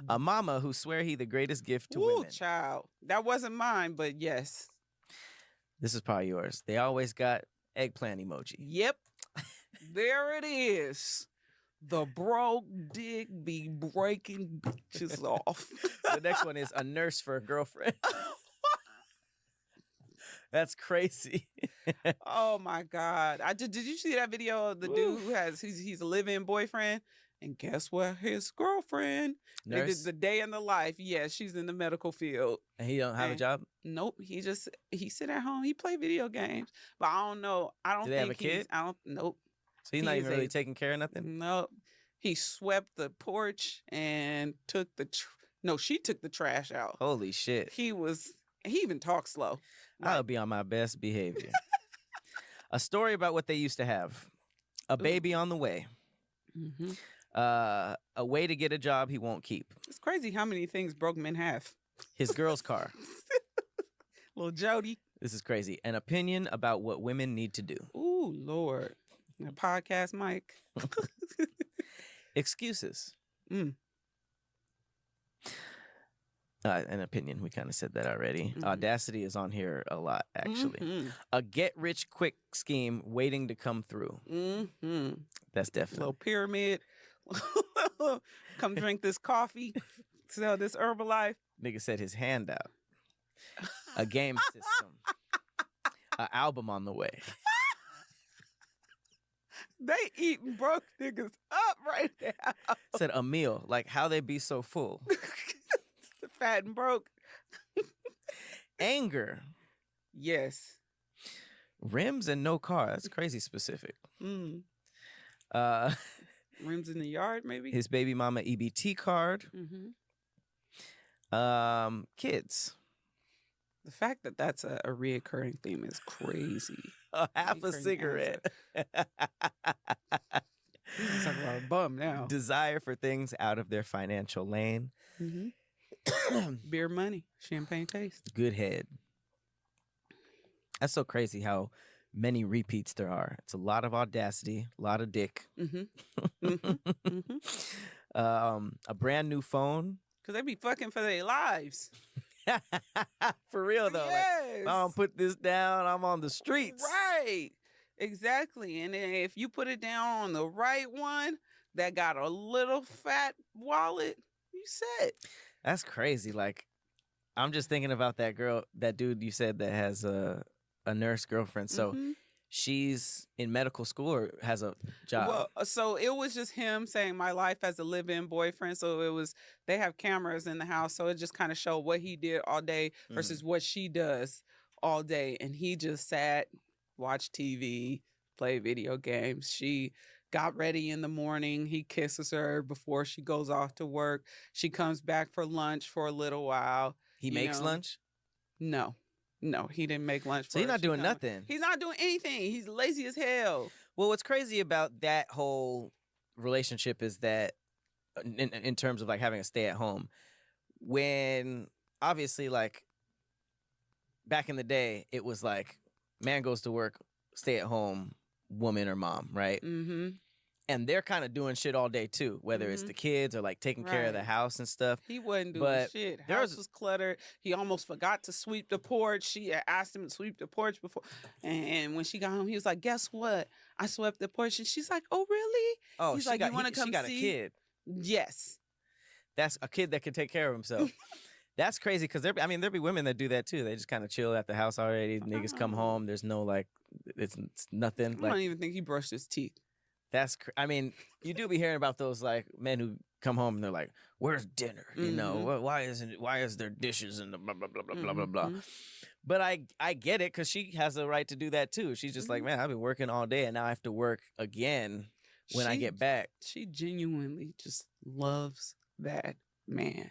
Speaker 10: A mama who swear he the greatest gift to
Speaker 11: Ooh,
Speaker 10: women.
Speaker 11: child. That wasn't mine, but yes.
Speaker 10: This is probably yours. They always got eggplant emoji.
Speaker 11: Yep. There it is. The broke dick be breaking bitches off.
Speaker 10: The next one is a nurse for a girlfriend. That's crazy.
Speaker 11: Oh my God. Did you see that video of the dude who he's a live-in boyfriend? And guess what? His girlfriend. They did
Speaker 10: Nurse?
Speaker 11: the day in the life. Yeah, she's in the medical field.
Speaker 10: And he don't have a job?
Speaker 11: Nope. He sit at home. He play video games. But I don't know. I don't
Speaker 10: Do they
Speaker 11: think
Speaker 10: have a kid?
Speaker 11: Nope.
Speaker 10: So he's not even really taking care of nothing?
Speaker 11: Nope. He swept the porch and took she took the trash out.
Speaker 10: Holy shit.
Speaker 11: He even talks slow.
Speaker 10: I'll be on my best behavior. A story about what they used to have. A baby on the way. A way to get a job he won't keep.
Speaker 11: It's crazy how many things broke men have.
Speaker 10: His girl's car.
Speaker 11: Little Jody.
Speaker 10: This is crazy. An opinion about what women need to do.
Speaker 11: Ooh, Lord. A podcast mic.
Speaker 10: Excuses. An opinion. We kind of said that already. Audacity is on here a lot, actually. A get-rich-quick scheme waiting to come through. That's definitely.
Speaker 11: Little pyramid. Come drink this coffee. Sell this Herbalife.
Speaker 10: Nigga said his hand out. A game system. An album on the way.
Speaker 11: They eating broke niggas up right now.
Speaker 10: Said a meal. Like how they be so full.
Speaker 11: Fat and broke.
Speaker 10: Anger.
Speaker 11: Yes.
Speaker 10: Rims and no car. That's crazy specific.
Speaker 11: Rims in the yard, maybe?
Speaker 10: His baby mama EBT card. Kids.
Speaker 11: The fact that that's a reoccurring theme is crazy.
Speaker 10: Half a cigarette.
Speaker 11: Talk about a bum now.
Speaker 10: Desire for things out of their financial lane.
Speaker 11: Beer money. Champagne taste.
Speaker 10: Good head. That's so crazy how many repeats there are. It's a lot of audacity, a lot of dick. A brand new phone.
Speaker 11: Because they be fucking for their lives.
Speaker 10: For real, though.
Speaker 11: Yes.
Speaker 10: Like, I don't put this down, I'm on the streets.
Speaker 11: Right. Exactly. And then if you put it down on the right one that got a little fat wallet, you set.
Speaker 10: That's crazy. Like, I'm just thinking about that dude you said that has a nurse girlfriend. So she's in medical school or has a job?
Speaker 11: Well, so it was just him saying my life as a live-in boyfriend. So they have cameras in the house. So it just kind of showed what he did all day versus what she does all day. And he just sat, watched TV, played video games. She got ready in the morning. He kisses her before she goes off to work. She comes back for lunch for a little while.
Speaker 10: He makes lunch?
Speaker 11: No. No, he didn't make lunch for
Speaker 10: So he's
Speaker 11: her.
Speaker 10: not
Speaker 11: She
Speaker 10: doing
Speaker 11: come-
Speaker 10: nothing.
Speaker 11: He's not doing anything. He's lazy as hell.
Speaker 10: Well, what's crazy about that whole relationship is that in terms of like having a stay at home, when obviously like back in the day, it was like man goes to work, stay at home, woman or mom, right?
Speaker 11: Mm-hmm.
Speaker 10: And they're kind of doing shit all day too, whether it's the kids or like taking care of the
Speaker 11: Right.
Speaker 10: house and stuff.
Speaker 11: He wasn't doing
Speaker 10: But
Speaker 11: shit.
Speaker 10: there
Speaker 11: House
Speaker 10: was-
Speaker 11: was cluttered. He almost forgot to sweep the porch. She had asked him to sweep the porch before. And when she got home, he was like, guess what? I swept the porch. And she's like, oh, really?
Speaker 10: Oh,
Speaker 11: He's
Speaker 10: she
Speaker 11: like,
Speaker 10: got,
Speaker 11: you want to come
Speaker 10: she got
Speaker 11: see?
Speaker 10: a kid.
Speaker 11: Yes.
Speaker 10: That's a kid that can take care of himself. That's crazy because there be women that do that too. They just kind of chill at the house already. Niggas come home. There's no like, it's nothing.
Speaker 11: I
Speaker 10: Like
Speaker 11: don't even think he brushed his teeth.
Speaker 10: that's. I mean, you do be hearing about those like men who come home and they're like, "Where's dinner? You know, why is there dishes and the blah blah blah blah blah blah blah." But I get it because she has the right to do that too. She's just like, man, I've been working all day and now I have to work again when I get back.
Speaker 11: She genuinely just loves that man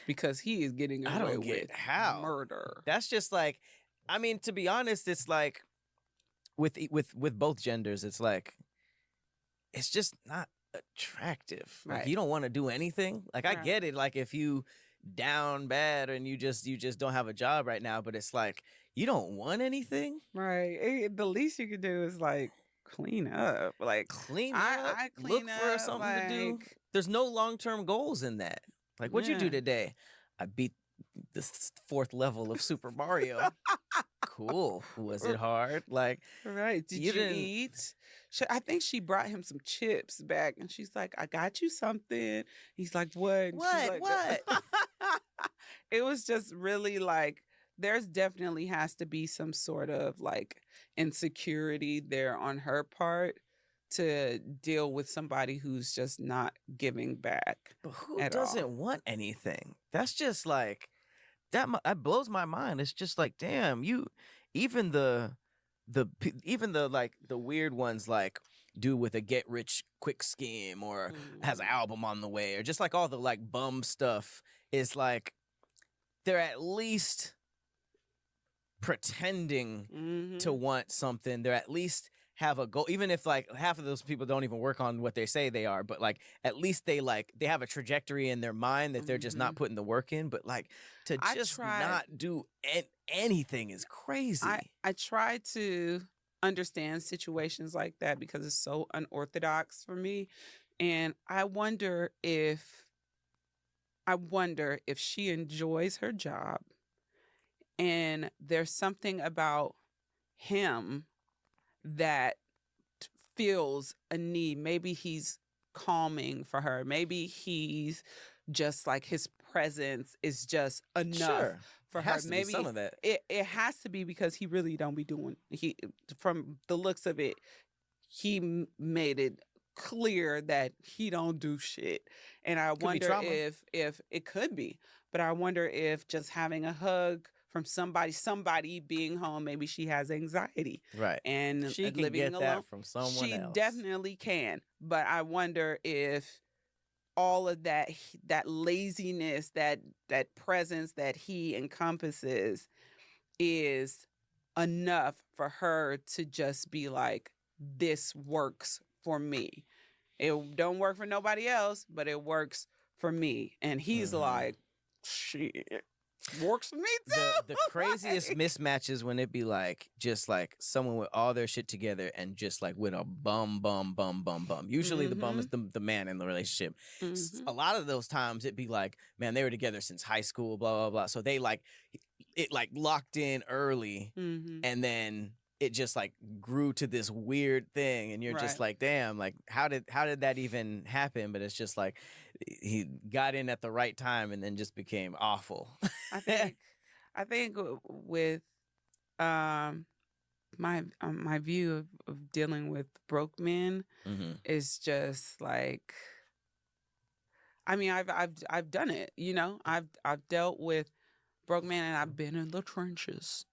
Speaker 11: because he is getting away
Speaker 10: I don't get
Speaker 11: with
Speaker 10: how
Speaker 11: murder.
Speaker 10: That's just like, I mean, to be honest, it's like with both genders, it's like it's just not attractive. Like
Speaker 11: Right.
Speaker 10: you don't want to do anything. Like I
Speaker 11: Right.
Speaker 10: get it. Like if you down bad and you just don't have a job right now, but it's like you don't want anything.
Speaker 11: Right. The least you could do is like clean up. Like
Speaker 10: Clean up.
Speaker 11: I clean
Speaker 10: look for
Speaker 11: up,
Speaker 10: something to do.
Speaker 11: like-
Speaker 10: There's no long-term goals in that. Like what'd you do
Speaker 11: Yeah.
Speaker 10: today? I beat the fourth level of Super Mario. Cool. Was it hard? Like
Speaker 11: Right. Did
Speaker 10: You
Speaker 11: you,
Speaker 10: didn't-
Speaker 11: eat? I think she brought him some chips back and she's like, I got you something. He's like, what? And she's
Speaker 10: What?
Speaker 11: like, It was just really like, there's definitely has to be some sort of like insecurity there on her part to deal with somebody who's just not giving back.
Speaker 10: But who
Speaker 11: at
Speaker 10: doesn't
Speaker 11: all.
Speaker 10: want anything? That's just like that blows my mind. It's just like, damn, you even the like the weird ones like dude with a get rich quick scheme or has an album on the way or just like all the like bum stuff is like they're at least pretending to want something. They're at least have a goal, even if like half of those people don't even work on what they say they are, but like at least they have a trajectory in their mind that they're just not putting the work in. But like to
Speaker 11: I
Speaker 10: just
Speaker 11: tried-
Speaker 10: not do anything is crazy.
Speaker 11: I try to understand situations like that because it's so unorthodox for me. And I wonder if she enjoys her job and there's something about him that feels a need. Maybe he's calming for her. Maybe he's just like his presence is just enough
Speaker 10: Sure.
Speaker 11: for
Speaker 10: It
Speaker 11: her.
Speaker 10: has to be
Speaker 11: Maybe
Speaker 10: some of that.
Speaker 11: It has to be because he really don't be doing. He from the looks of it, he made it clear that he don't do shit. And I
Speaker 10: be
Speaker 11: wonder
Speaker 10: trauma.
Speaker 11: if it could be, but I wonder if just having a hug from somebody being home, maybe she has anxiety.
Speaker 10: Right.
Speaker 11: And
Speaker 10: She can
Speaker 11: living
Speaker 10: get
Speaker 11: alone.
Speaker 10: that from someone
Speaker 11: she
Speaker 10: else.
Speaker 11: definitely can. But I wonder if all of that laziness, that presence that he encompasses is enough for her to just be like, this works for me. It don't work for nobody else, but it works for me. And he's like, shit, works for me too.
Speaker 10: The craziest mismatches when it be like just like someone with all their shit together and just like with a bum. Usually the bum is the man in the relationship. A lot of those times it'd be like, man, they were together since high school, blah blah blah. So they like it like locked in early, and then it just like grew to this weird thing, and you're just
Speaker 11: Right.
Speaker 10: like, damn, like how did that even happen? But it's just like he got in at the right time and then just became awful.
Speaker 11: I think with my view of dealing with broke men is just like, I mean, I've done it, you know. I've dealt with broke men and I've been in the trenches.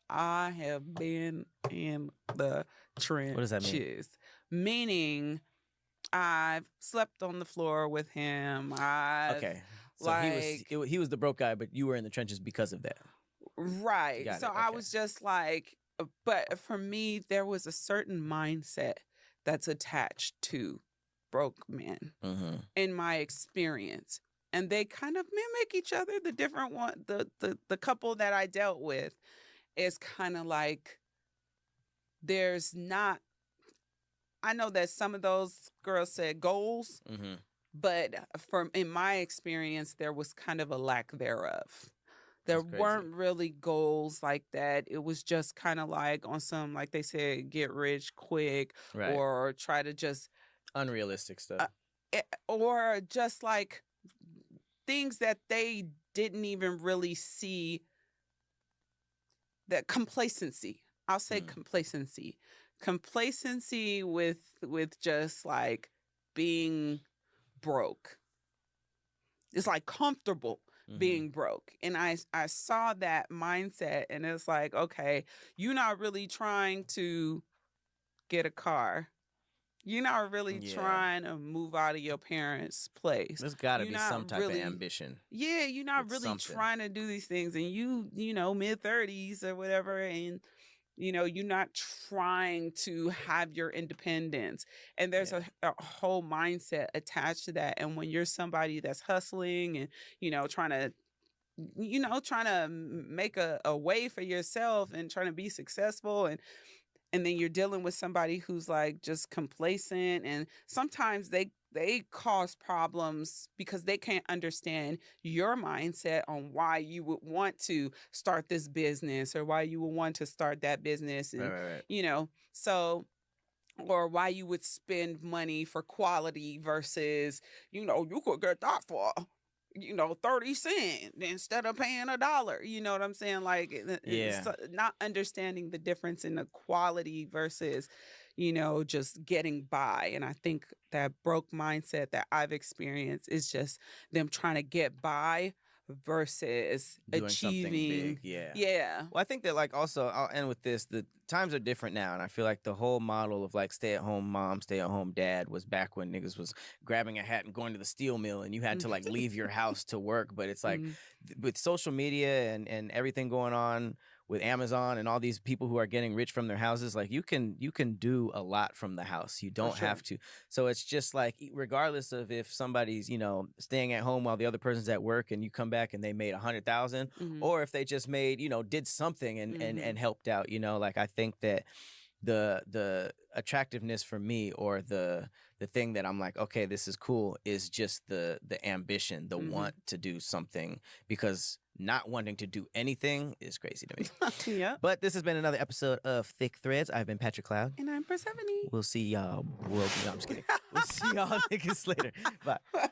Speaker 11: I have been in the trenches.
Speaker 10: What does that mean?
Speaker 11: Meaning, I've slept on the floor with him.
Speaker 10: Okay. So he was the broke guy, but you were in the trenches because of that.
Speaker 11: Right.
Speaker 10: Got
Speaker 11: So
Speaker 10: it,
Speaker 11: I
Speaker 10: okay.
Speaker 11: was just like, but for me, there was a certain mindset that's attached to broke men in my experience. And they kind of mimic each other. The different one, the couple that I dealt with is kind of like, there's not, I know that some of those girls said goals, but in my experience, there was kind of a lack thereof. There weren't really goals like that. It was just kind of like on some, like they said, get rich quick,
Speaker 10: Right.
Speaker 11: or try to just
Speaker 10: unrealistic stuff,
Speaker 11: or just like things that they didn't even really see. That complacency. I'll say complacency with just like being broke. It's like comfortable being broke. And I saw that mindset, and it's like, okay, you're not really trying to get a car. You're not really trying to move out of your parents' place.
Speaker 10: There's got to be some type of ambition.
Speaker 11: Yeah, you're not really trying to do these things, and you know, mid-30s or whatever, and you know, you're not trying to have your independence. And there's a whole mindset attached to that. And when you're somebody that's hustling and, you know, trying to make a way for yourself and trying to be successful, and then you're dealing with somebody who's like just complacent, and sometimes they cause problems because they can't understand your mindset on why you would want to start this business or why you would want to start that business, and
Speaker 10: right.
Speaker 11: you know, so, or why you would spend money for quality versus, you know, you could get that for, you know, 30 cents instead of paying $1. You know what I'm saying? Like, it's not understanding the difference in the quality versus, you know, just getting by. And I think that broke mindset that I've experienced is just them trying to get by versus
Speaker 10: doing
Speaker 11: achieving.
Speaker 10: Something big.
Speaker 11: Yeah.
Speaker 10: Well, I think that, like, also, I'll end with this. The times are different now, and I feel like the whole model of like stay-at-home mom, stay-at-home dad was back when niggas was grabbing a hat and going to the steel mill, and you had to like leave your house to work. But it's like with social media and everything going on with Amazon and all these people who are getting rich from their houses, like you can do a lot from the house. You don't have to. So it's just like, regardless of if somebody's, you know, staying at home while the other person's at work, and you come back and they made 100,000, or if they just made, you know, did something and helped out, you know, like I think that the attractiveness for me, or the thing that I'm like, okay, this is cool, is just the ambition, the want to do something, because not wanting to do anything is crazy to me.
Speaker 11: Yeah.
Speaker 10: But this has been another episode of Thick Threads. I've been Patrick Cloud.
Speaker 11: And I'm Persephone.
Speaker 10: We'll see y'all. No, I'm just kidding. We'll see y'all niggas later. Bye.